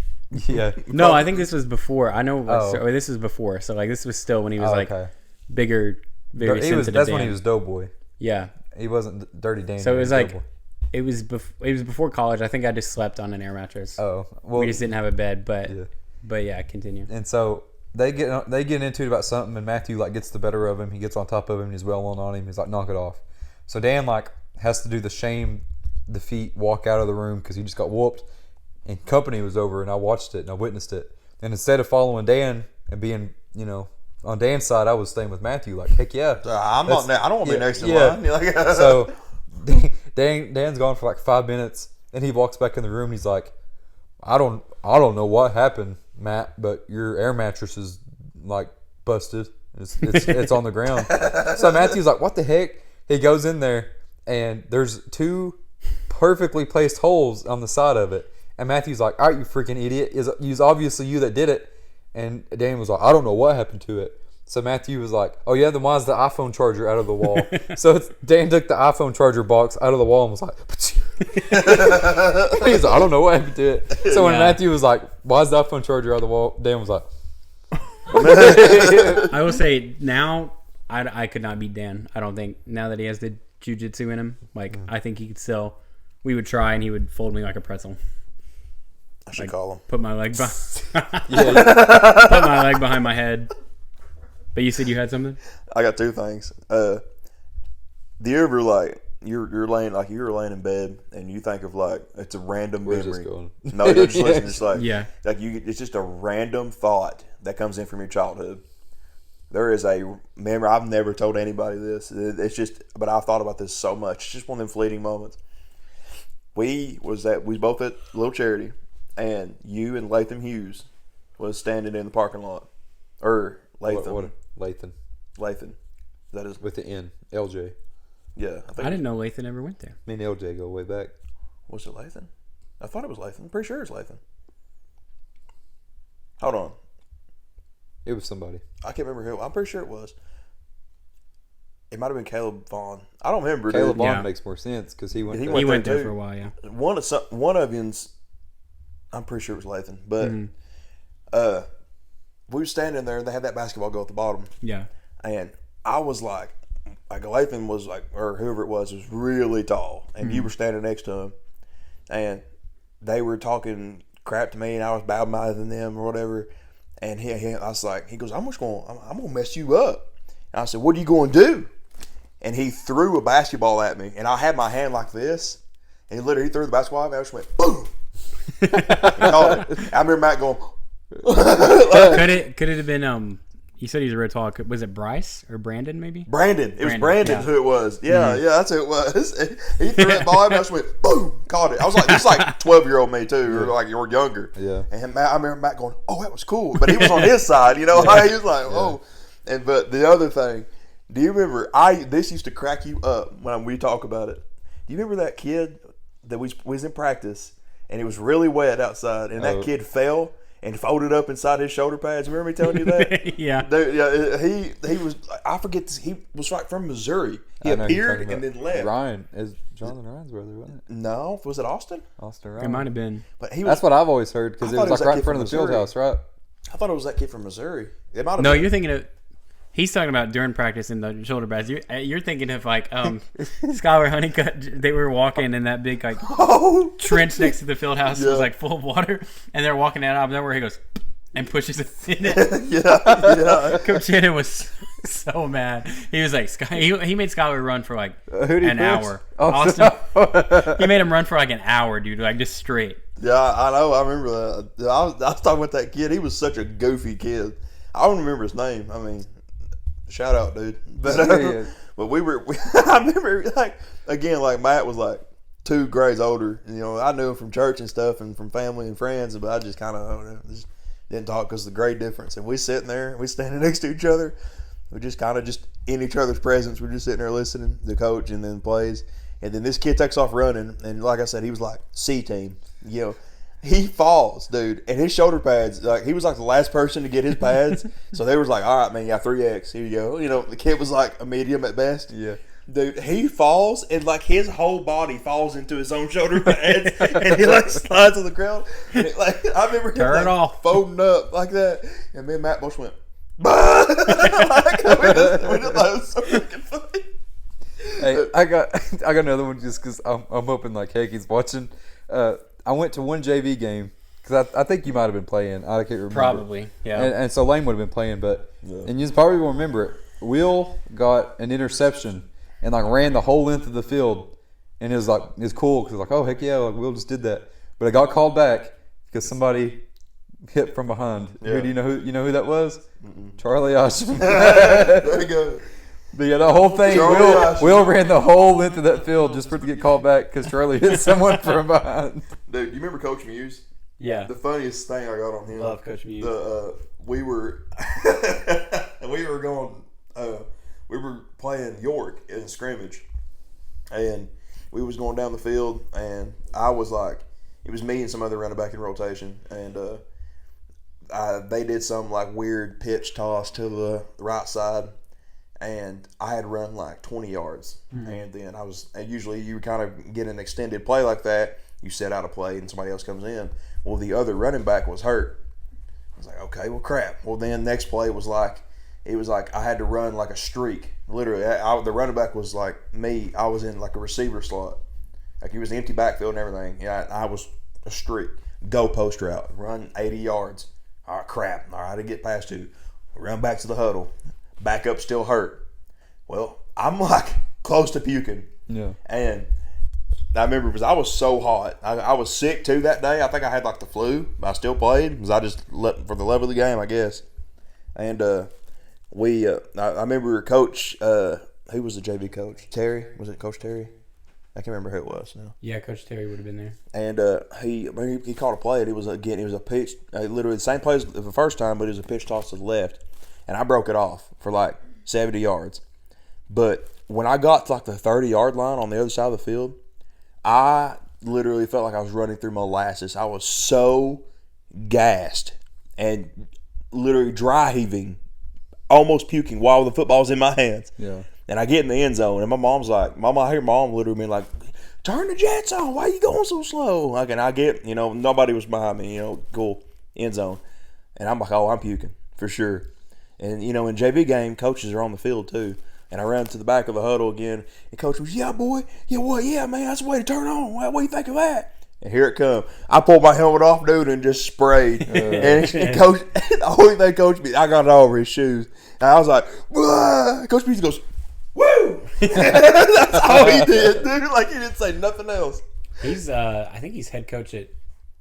yeah. No, I think this was before. I know. Oh. So this was before. So like this was still when he was Oh, like okay. bigger, very sensitive. That's Dan. when he was Doughboy. Yeah. He wasn't Dirty Dan. So it was like, terrible. it was before college. I think I just slept on an air mattress. Oh, well, we just didn't have a bed, but yeah. Continue. And so they get into it about something, and Matthew like gets the better of him. He gets on top of him. He's wailing on him. He's like, knock it off. So Dan like has to do the shame defeat, walk out of the room because he just got whooped. And company was over, and I watched it and I witnessed it. And instead of following Dan and being, on Dan's side, I was staying with Matthew. Like, heck yeah, I don't want to be next in yeah. line. So Dan's gone for like 5 minutes, and he walks back in the room. And he's like, I don't know what happened, Matt, but your air mattress is like busted. It's on the ground. So Matthew's like, what the heck? He goes in there, and there's 2 perfectly placed holes on the side of it. And Matthew's like, all right, you freaking idiot. It's obviously you that did it. And Dan was like, I don't know what happened to it. So Matthew was like, oh yeah, then why's the iPhone charger out of the wall? So Dan took the iPhone charger box out of the wall and was like, he's like, I don't know what happened to it. So when Matthew was like, why's the iPhone charger out of the wall? Dan was like, I will say now, I could not beat Dan. I don't think now that he has the jiu-jitsu in him. Like, I think he could still, we would try and he would fold me like a pretzel. I should call him. Put my leg put my leg behind my head. But you said you had something? I got 2 things. Do you ever like you're laying in bed and you think of like it's a random where's memory? this going? No, you're just listening. It's like it's just a random thought that comes in from your childhood. There is a memory. I've never told anybody this. It's just, but I've thought about this so much. It's just one of them fleeting moments. We was both at Little Charity, and you and Latham Hughes was standing in the parking lot. Or Latham. What Latham. Latham. That is with the N. LJ. Yeah. I didn't know Latham ever went there. Me and LJ go way back. Was it Latham? I thought it was Latham. I'm pretty sure it's Latham. Hold on. It was somebody. I can't remember who. I'm pretty sure it was. It might have been Caleb Vaughn. I don't remember. Caleb Vaughn makes more sense because he went. He went there for a while. Yeah. One of yous. I'm pretty sure it was Latham, but we were standing there and they had that basketball goal at the bottom. Yeah. And I was like Latham was like, or whoever it was really tall, and you were standing next to him, and they were talking crap to me, and I was bad-mouthing them or whatever. And I was like, he goes, I'm gonna mess you up. And I said, what are you going to do? And he threw a basketball at me, and I had my hand like this, and he threw the basketball at me. I just went boom. And caught it. I remember Matt going. Could it have been you said he's real tall. Was it Bryce or Brandon maybe? Brandon. It was Brandon who it was. Yeah, that's who it was. He threw that ball at me. I just went boom, caught it. I was like, this is like 12-year-old me too, or like you're younger. Yeah. And I remember Matt going, oh, that was cool, but he was on his side. He was like, oh. And but the other thing, do you remember? This used to crack you up when we talk about it. Do you remember that kid that was in practice and it was really wet outside, and that kid fell and folded up inside his shoulder pads? Remember me telling you that? Yeah. Dude, yeah. He was. I forget this. He was like from Missouri. He appeared and then left. Ryan is Jonathan Ryan's brother, wasn't it? No, was it Austin? Austin Ryan. It might have been. But he was. That's what I've always heard because it was like right in front of the field house, right? I thought it was that kid from Missouri. It might have. No, been. you're thinking of. He's talking about during practice in the shoulder pads. You're thinking of like Skylar Honeycutt. They were walking in that big like trench next to the field house was like full of water, and they're walking out of nowhere. He goes and pushes it in it. yeah. Coach Shannon was so mad. He was like, he made Skylar run for like an hour. Austin, he made him run for like an hour, dude, like just straight. Yeah, I know. I remember that. I was talking about that kid. He was such a goofy kid. I don't remember his name. I mean, shout out, dude. But but I remember like Matt was like 2 grades older. I knew him from church and stuff and from family and friends, but I just kind of didn't talk because of the grade difference. And we sitting there, we standing next to each other. We just kind of just in each other's presence. We're just sitting there listening to the coach and then plays. And then this kid takes off running, and like I said, he was like C team. He falls, dude, and his shoulder pads, like he was like the last person to get his pads. So they was like, all right, man, yeah, 3X, here you go. The kid was like a medium at best. Yeah. Dude, he falls, and like his whole body falls into his own shoulder pads, and he like slides on the ground. And I remember him like folding up like that, and me and Matt both went, bah! We just thought it was so freaking funny. Hey, I got another one just because I'm hoping like He's watching. I went to one JV game because I think you might have been playing. I can't remember. Probably, yeah. And so Lane would have been playing, but and you probably will remember it. Will got an interception and like ran the whole length of the field, and it was cool because like, oh heck yeah, like Will just did that. But it got called back because somebody hit from behind. Yeah. Who do you know who that was? Charlie Oshman. There you go. But yeah, the whole thing, Charlie Will ran the whole length of that field just for it to get called back because Charlie hit someone from behind. Dude, you remember Coach Muse? Yeah. The funniest thing I got on him. Love Coach Muse. We were playing York in a scrimmage, and we was going down the field, and I was like, it was me and some other running back in rotation, and they did some like weird pitch toss to the right side, and I had run like 20 yards, and then and usually you kind of get an extended play like that, you set out a play and somebody else comes in. Well, the other running back was hurt. I was like, okay, well, crap. Well, then next play was like, I had to run like a streak. Literally, the running back was like me. I was in like a receiver slot. Like it was an empty backfield and everything. Yeah, I was a streak. Go post route. Run 80 yards. All right, crap. All right, I didn't get past you. Run back to the huddle. Backup still hurt. Well, I'm like close to puking. Yeah. And I remember because I was so hot. I was sick too that day. I think I had like the flu, but I still played because I just let for the love of the game, I guess. And I remember Coach, who was the JV coach? Terry? Was it Coach Terry? I can't remember who it was now. Yeah, Coach Terry would have been there. And he called a play, and it was a pitch, literally the same play as the first time, but it was a pitch toss to the left, and I broke it off for like 70 yards. But when I got to like the 30-yard line on the other side of the field, I literally felt like I was running through molasses. I was so gassed and literally dry heaving, almost puking while the football was in my hands. Yeah. And I get in the end zone, and my mom's like, I hear mom literally being like, turn the jets on. Why are you going so slow? Like, and I get, nobody was behind me, cool, end zone. And I'm like, oh, I'm puking for sure. And, in JV game, coaches are on the field too. And I ran to the back of the huddle again, and coach was, yeah, boy, yeah, what, yeah, man, that's the way to turn on. What do you think of that? And here it come. I pulled my helmet off, dude, and just sprayed. And coach, the only thing coach me, I got it all over his shoes. And I was like, wah! Coach Beasley goes, woo! That's all he did, dude. Like, he didn't say nothing else. He's, I think he's head coach at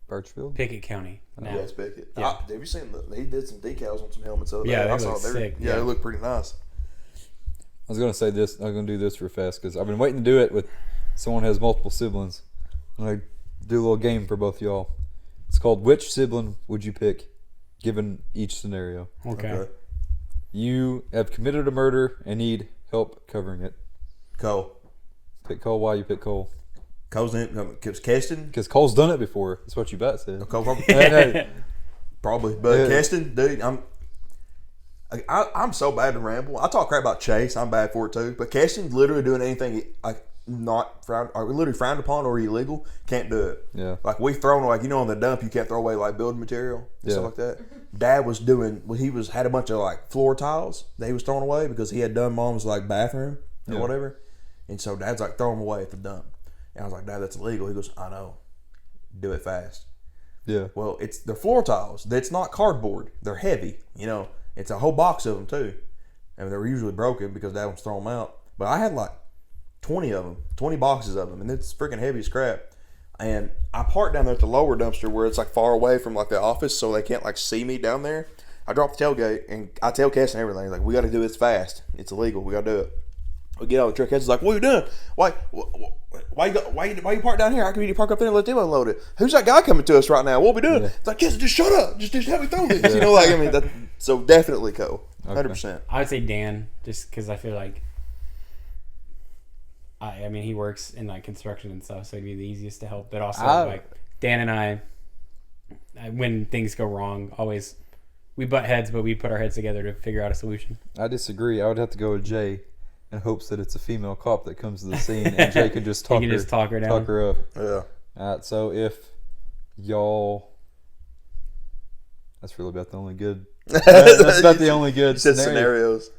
Birchfield? Pickett County now. Yeah, it's Pickett. Yeah. Have you seen he did some decals on some helmets the other Yeah, day. they look sick. Yeah, they look pretty nice. I was going to say this. I'm going to do this real fast because I've been waiting to do it with someone who has multiple siblings. I'm going to do a little game for both y'all. It's called Which Sibling Would You Pick given each scenario? Okay. You have committed a murder and need help covering it. Cole. Pick Cole. Why you pick Cole? Cole's in Keston. Because Cole's done it before. That's what you bet said. Cole probably. Hey, Probably. But Yeah. Keston, dude, I'm so bad to ramble. I talk crap about Chase. I'm bad for it too. But Keston's literally doing anything like not frowned or literally frowned upon or illegal. Can't do it. Yeah. Like we thrown on the dump, you can't throw away like building material and stuff Yeah. like that. Dad was doing had a bunch of like floor tiles that he was throwing away because he had done mom's like bathroom or Yeah. whatever. And so Dad's like throwing them away at the dump. And I was like, Dad, that's illegal. He goes, I know. Do it fast. Yeah. Well, they're floor tiles. That's not cardboard. They're heavy. It's a whole box of them too. And they're usually broken because Dad wants to throw them out. But I had like 20 of them, 20 boxes of them, and it's freaking heavy as crap. And I parked down there at the lower dumpster where it's like far away from like the office, so they can't like see me down there. I dropped the tailgate and I tell Cass and everything like, we got to do this fast. It's illegal. We got to do it. We get out of the truck. Cass is like, what are you doing? Why you park down here? How come you park up there and let them unload it? Who's that guy coming to us right now? What are we doing? Yeah. It's like, Cass, just shut up. Just help me throw this. So definitely Cole. 100%. I would say Dan, just because I feel like, I mean, he works in like construction and stuff, so it'd be the easiest to help. But also, like Dan and I, when things go wrong, always we butt heads, but we put our heads together to figure out a solution. I disagree. I would have to go with Jay in hopes that it's a female cop that comes to the scene and Jay can just talk, just talk her down. Talk her up. Yeah. All right, so if y'all... That's really about the only good... That's about the only good Said scenario. scenarios.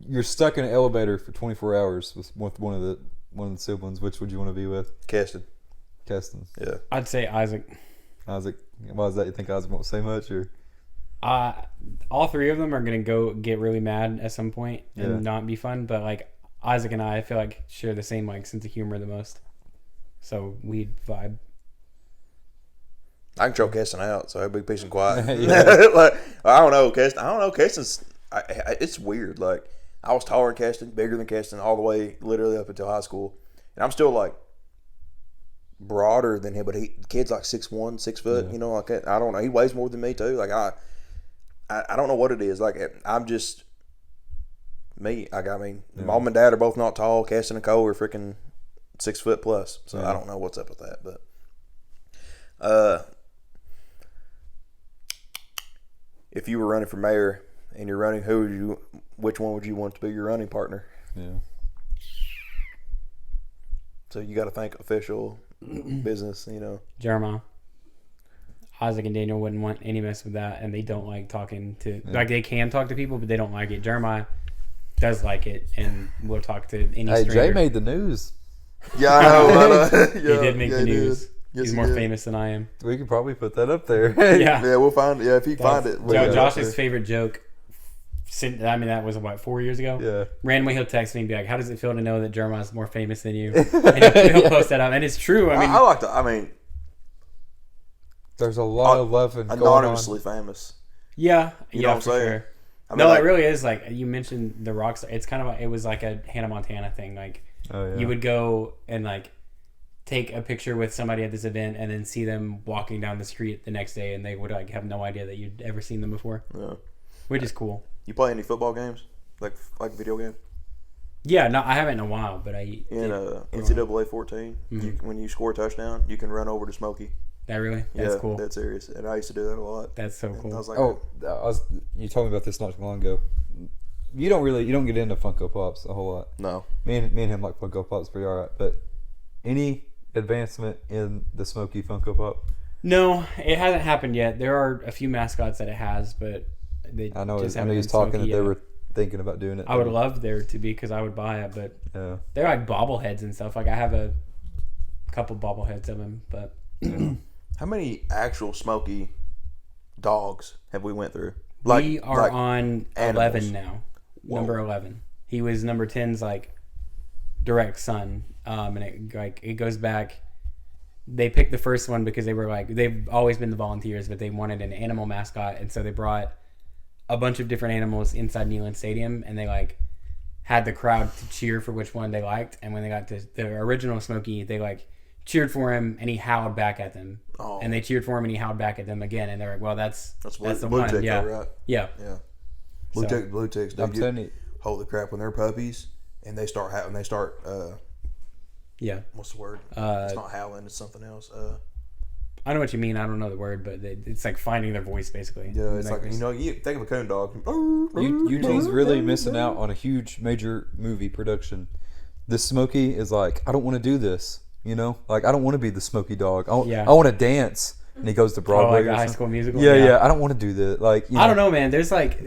you're stuck in an elevator for 24 hours with one of the siblings. Which would you want to be with? Keston. Yeah. I'd say Isaac. Isaac. Why is that? You think Isaac won't say much, or? All three of them are gonna go get really mad at some point and Yeah. not be fun. But like Isaac and I feel like share the same like sense of humor the most, so we'd vibe. I can choke Keston out, so I'd be peace and quiet. Yeah. Like, I don't know, Keston. Keston's. It's weird. Like, I was taller than Keston, bigger than Keston, all the way literally up until high school, and I'm still like broader than him. But the kid's like 6'1", 6 foot. Yeah. You know, like I don't know. He weighs more than me too. Like I don't know what it is. Like I'm just me. Like I mean, Mom and Dad are both not tall. Keston and Cole are freaking 6 foot plus. So I don't know what's up with that, but. If you were running for mayor and you're running, which one would you want to be your running partner? Yeah. So you got to think official business, you know. Jeremiah. Isaac and Daniel wouldn't want any mess with that, and they don't like talking to like they can talk to people, but they don't like it. Jeremiah does like it, and will talk to any Hey, stranger. Jay made the news. Yeah, I know. He did make the news. Yes, He's he more did. famous than I am. We could probably put that up there. Yeah. Yeah, we'll find it. Yeah, if you can find it. we'll get it up Josh's there. favorite joke. I mean, that was what, 4 years ago. Yeah. Randomly, he'll text me and be like, "How does it feel to know that Jeremiah's more famous than you?" And he'll post that up, and it's true. I mean, I like to. I mean, There's a lot of love and going anonymously famous. yeah, You know what I'm for saying? sure. I mean, No, like, it really is. Like you mentioned, the rockstar. It's kind of it was like a Hannah Montana thing. Like on. Oh, yeah. you would go and like take a picture with somebody at this event, and then see them walking down the street the next day, and they would like have no idea that you'd ever seen them before, Yeah. which is cool. You play any football games, like video games? Yeah, no, I haven't in a while, but I In NCAA 14, Mm-hmm. when you score a touchdown, you can run over to Smokey. that really that's Yeah, cool. That's serious, and I used to do that a lot. That's so And cool. I was like, you told me about this not too long ago. You don't get into Funko Pops a whole lot. no. Me and him like Funko Pops pretty alright. But any advancement in the Smokey Funko Pop? No, it hasn't happened yet. There are a few mascots that it has, but they I know just he haven't was been talking Smokey that they yet. were thinking about doing it. I would love there to be because I would buy it, but Yeah. they're like bobbleheads and stuff. Like I have a couple bobbleheads of them, but How many actual Smokey dogs have we went through? we are on animals. 11 now. Whoa. Number 11. He was number 10's like direct son, and it goes back. They picked the first one because they were like they've always been the volunteers, but they wanted an animal mascot, and so they brought a bunch of different animals inside Neyland Stadium, and they like had the crowd to cheer for which one they liked. And when they got to the original Smokey, they like cheered for him, and he howled back at them. Oh. And they cheered for him, and he howled back at them again. And they're like, "Well, that's the blue one." tick, Yeah, though, right? yeah. Yeah. So- Blue ticks. I'm telling you. Holy crap! When they're puppies and they start Yeah. what's the word? It's not howling. It's something else. I know what you mean. I don't know the word, but it's like finding their voice, basically. Yeah, it's like you think of a coon dog. Eugene's really missing out on a huge major movie production. This Smokey is like, I don't want to do this. You know, like I don't want to be the Smokey dog. I want to dance. And he goes to Broadway. like or a High something. School Musical. Yeah. I don't want to do that. Like, I don't know, man. There's like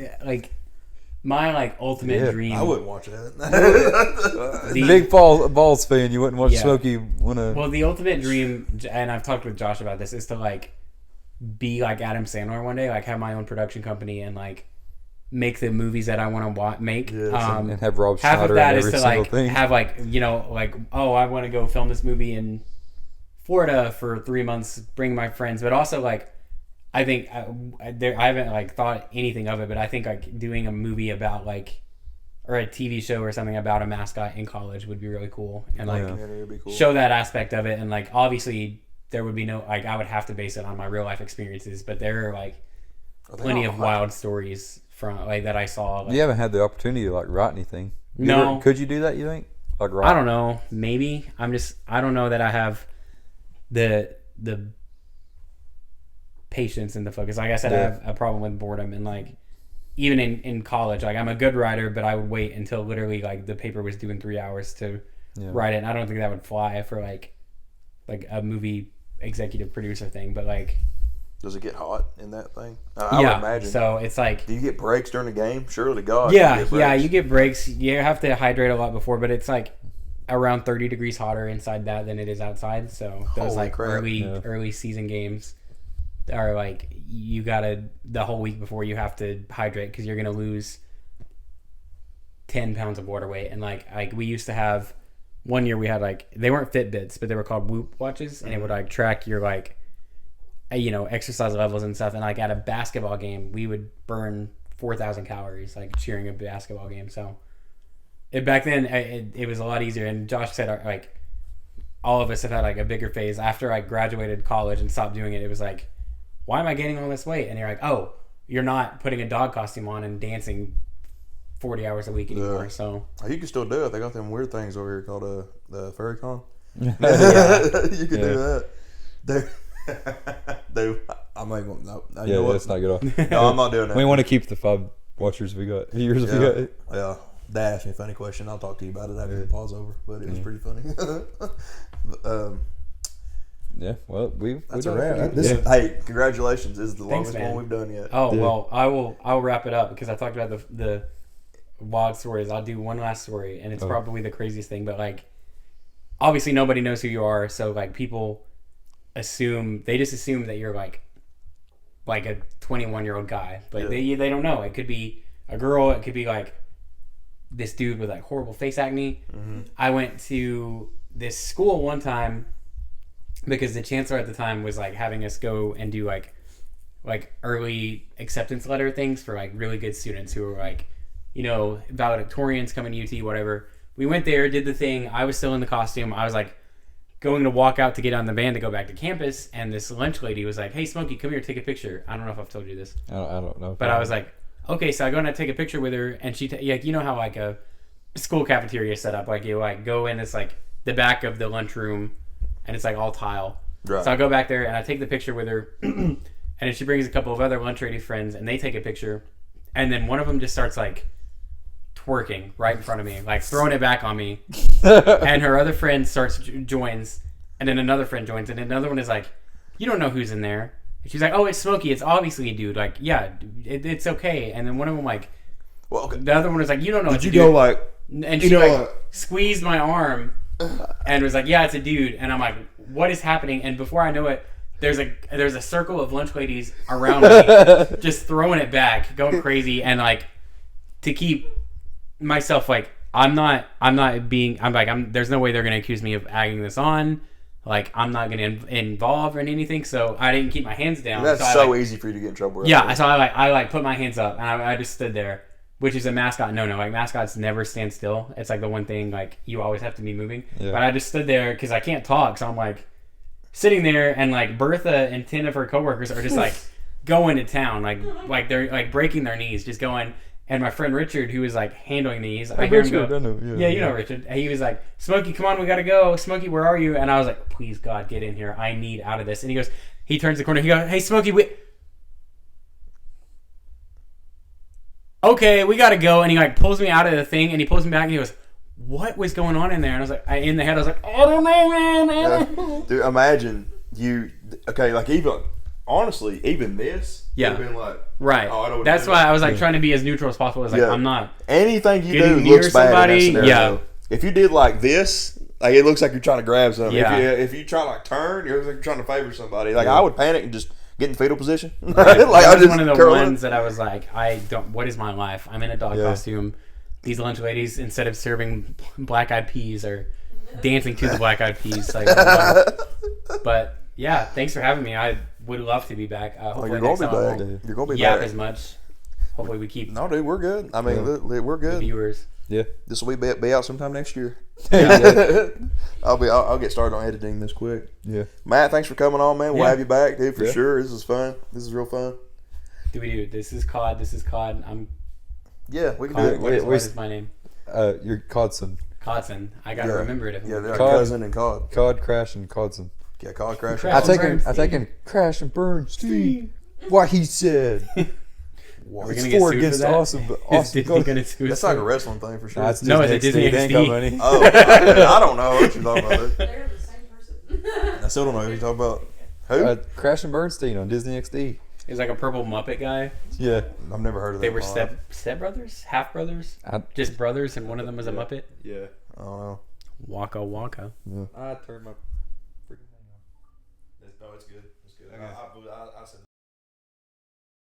my like ultimate dream. I wouldn't watch that. Big Balls fan, you wouldn't watch Yeah. Smokey wanna. Well, the ultimate dream, and I've talked with Josh about this, is to like be like Adam Sandler one day, like have my own production company and like make the movies that I want to make. and have Rob Half Schneider of that in is every to single like thing. have like I want to go film this movie in Florida for 3 months, bring my friends, but also like I think I haven't like thought anything of it, but I think like doing a movie about like or a TV show or something about a mascot in college would be really cool, and like It'd be cool. show that aspect of it. And like obviously there would be no like I would have to base it on my real life experiences, but there are like plenty of wild stories from like that I saw. Like, You haven't had the opportunity to like write anything. No. Could you do that? You think? Like write? I don't know. Maybe I don't know that I have the patience and the focus. Like I said, I have a problem with boredom, and like even in college, like I'm a good writer, but I would wait until literally like the paper was due in 3 hours to write it. And I don't think that would fly for like a movie executive producer thing. But like Does it get hot in that thing? I would imagine. So it's like. Do you get breaks during the game? Surely to God. Yeah, you get breaks. You have to hydrate a lot before, but it's like around 30 degrees hotter inside that than it is outside. So those Holy crap. early season games are like you gotta the whole week before you have to hydrate because you're gonna lose 10 pounds of water weight. And like we used to have 1 year we had like they weren't Fitbits, but they were called Whoop watches, and it would like track your like exercise levels and stuff. And like at a basketball game, we would burn 4,000 calories like cheering a basketball game. So back then it was a lot easier. And Josh said like all of us have had like a bigger phase after I graduated college and stopped doing it. It was like, why am I gaining all this weight? And you're like, oh, you're not putting a dog costume on and dancing 40 hours a week anymore. Yeah. So you can still do it. They got them weird things over here called the furry con. Yeah. You can do that. Dude, I'm not going. No, you know what? That's not good. No, I'm not doing that. We want to keep the 5 watchers we got. Years we got. Yeah. Dad asked me a funny question. I'll talk to you about it after the pause over. But it was pretty funny. Yeah. Well, that's a wrap. Hey, congratulations! This is the longest one we've done yet. Oh well, I'll wrap it up because I talked about the wild stories. I'll do one last story, and it's probably the craziest thing. But like, obviously nobody knows who you are, so like people assume that you're like a 21-year-old guy, but they don't know. It could be a girl. It could be like this dude with like horrible face acne. Mm-hmm. I went to this school one time because the chancellor at the time was like having us go and do like early acceptance letter things for like really good students who were like valedictorians coming to UT, whatever. We went there, did the thing. I was still in the costume. I was like going to walk out to get on the van to go back to campus, and this lunch lady was like, hey, Smokey, come here, take a picture. I don't know if I've told you this. I don't know. But I was like, okay, so I go and I take a picture with her, and she, you know how like a school cafeteria is set up, like you like go in, it's like the back of the lunchroom, and it's like all tile. Right. So I go back there and I take the picture with her, and then she brings a couple of other lunch lady friends, and they take a picture, and then one of them just starts like twerking right in front of me, like throwing it back on me, and her other friend joins, and then another friend joins, and another one is like, you don't know who's in there. And she's like, oh, it's Smokey, it's obviously a dude, like, yeah, it's okay. And then one of them like, well, okay. The other one was like, you don't know. Did you go like, and she like squeezed my arm and was like, yeah, it's a dude. And I'm like, what is happening? And before I know it, there's a circle of lunch ladies around me just throwing it back, going crazy, and like to keep myself like there's no way they're gonna accuse me of agging this on. Like, I'm not gonna involve in anything, so I didn't keep my hands down. That's so easy for you to get in trouble with. Yeah, so I put my hands up and I just stood there, which is a mascot. No, like mascots never stand still. It's like the one thing like you always have to be moving. Yeah. But I just stood there because I can't talk, so I'm like sitting there, and like Bertha and 10 of her coworkers are just like going to town, like they're like breaking their knees, just going. And my friend Richard, who was like handling these, I hear him go, you know Richard. He was like, Smokey, come on, we gotta go. Smokey, where are you? And I was like, please God, get in here. I need out of this. And he turns the corner. He goes, hey, Smokey, okay, we gotta go. And he like pulls me out of the thing, and he pulls me back, and he goes, what was going on in there? And I was like, in the head, I was like, I don't know, man. Dude, imagine like honestly, even this, yeah, been like, right. Oh, I don't That's why I was like trying to be as neutral as possible. It's like I'm not anything you do looks bad in that scenario. Yeah. If you did like this, like it looks like you're trying to grab something. Yeah. If you try to like turn, it looks like you're trying to favor somebody. Like I would panic and just get in fetal position. Right. Like that was one of the ones that I was like, what is my life? I'm in a dog costume. These lunch ladies, instead of serving black eyed peas, are dancing to the black eyed peas. Like, but yeah, thanks for having me. I would love to be back. You're going to be back. You're going to be back. Yap as much. Hopefully we keep. No, dude, we're good. I mean, we're good. The viewers. Yeah. This will be out sometime next year. I'll get started on editing this quick. Yeah. Matt, thanks for coming on, man. We'll have you back, dude, for sure. This is fun. This is real fun. This is COD. Yeah, we can do it. What is my name? You're Codson. Codson. I gotta remember it. Yeah, they're cousin and Cod. Cod, Crash, and Codson. Yeah, Cod, Crash. I take him. Crash and burn Steve. What he said. Are we gonna get sued for that? Awesome. That's like a wrestling thing for sure. No, it's a Disney XD. Oh, I don't know what you're talking about. They're the same person. I still don't know what you're talking about. Who? Crash and Bernstein on Disney XD. He's like a purple Muppet guy. Yeah. I've never heard of that. They were in my life. step brothers, half brothers, I just brothers, and one of them was a Muppet. Yeah. I don't know. Waka waka. I turned my freaking thing on. No, it's good. It's good. Okay. I said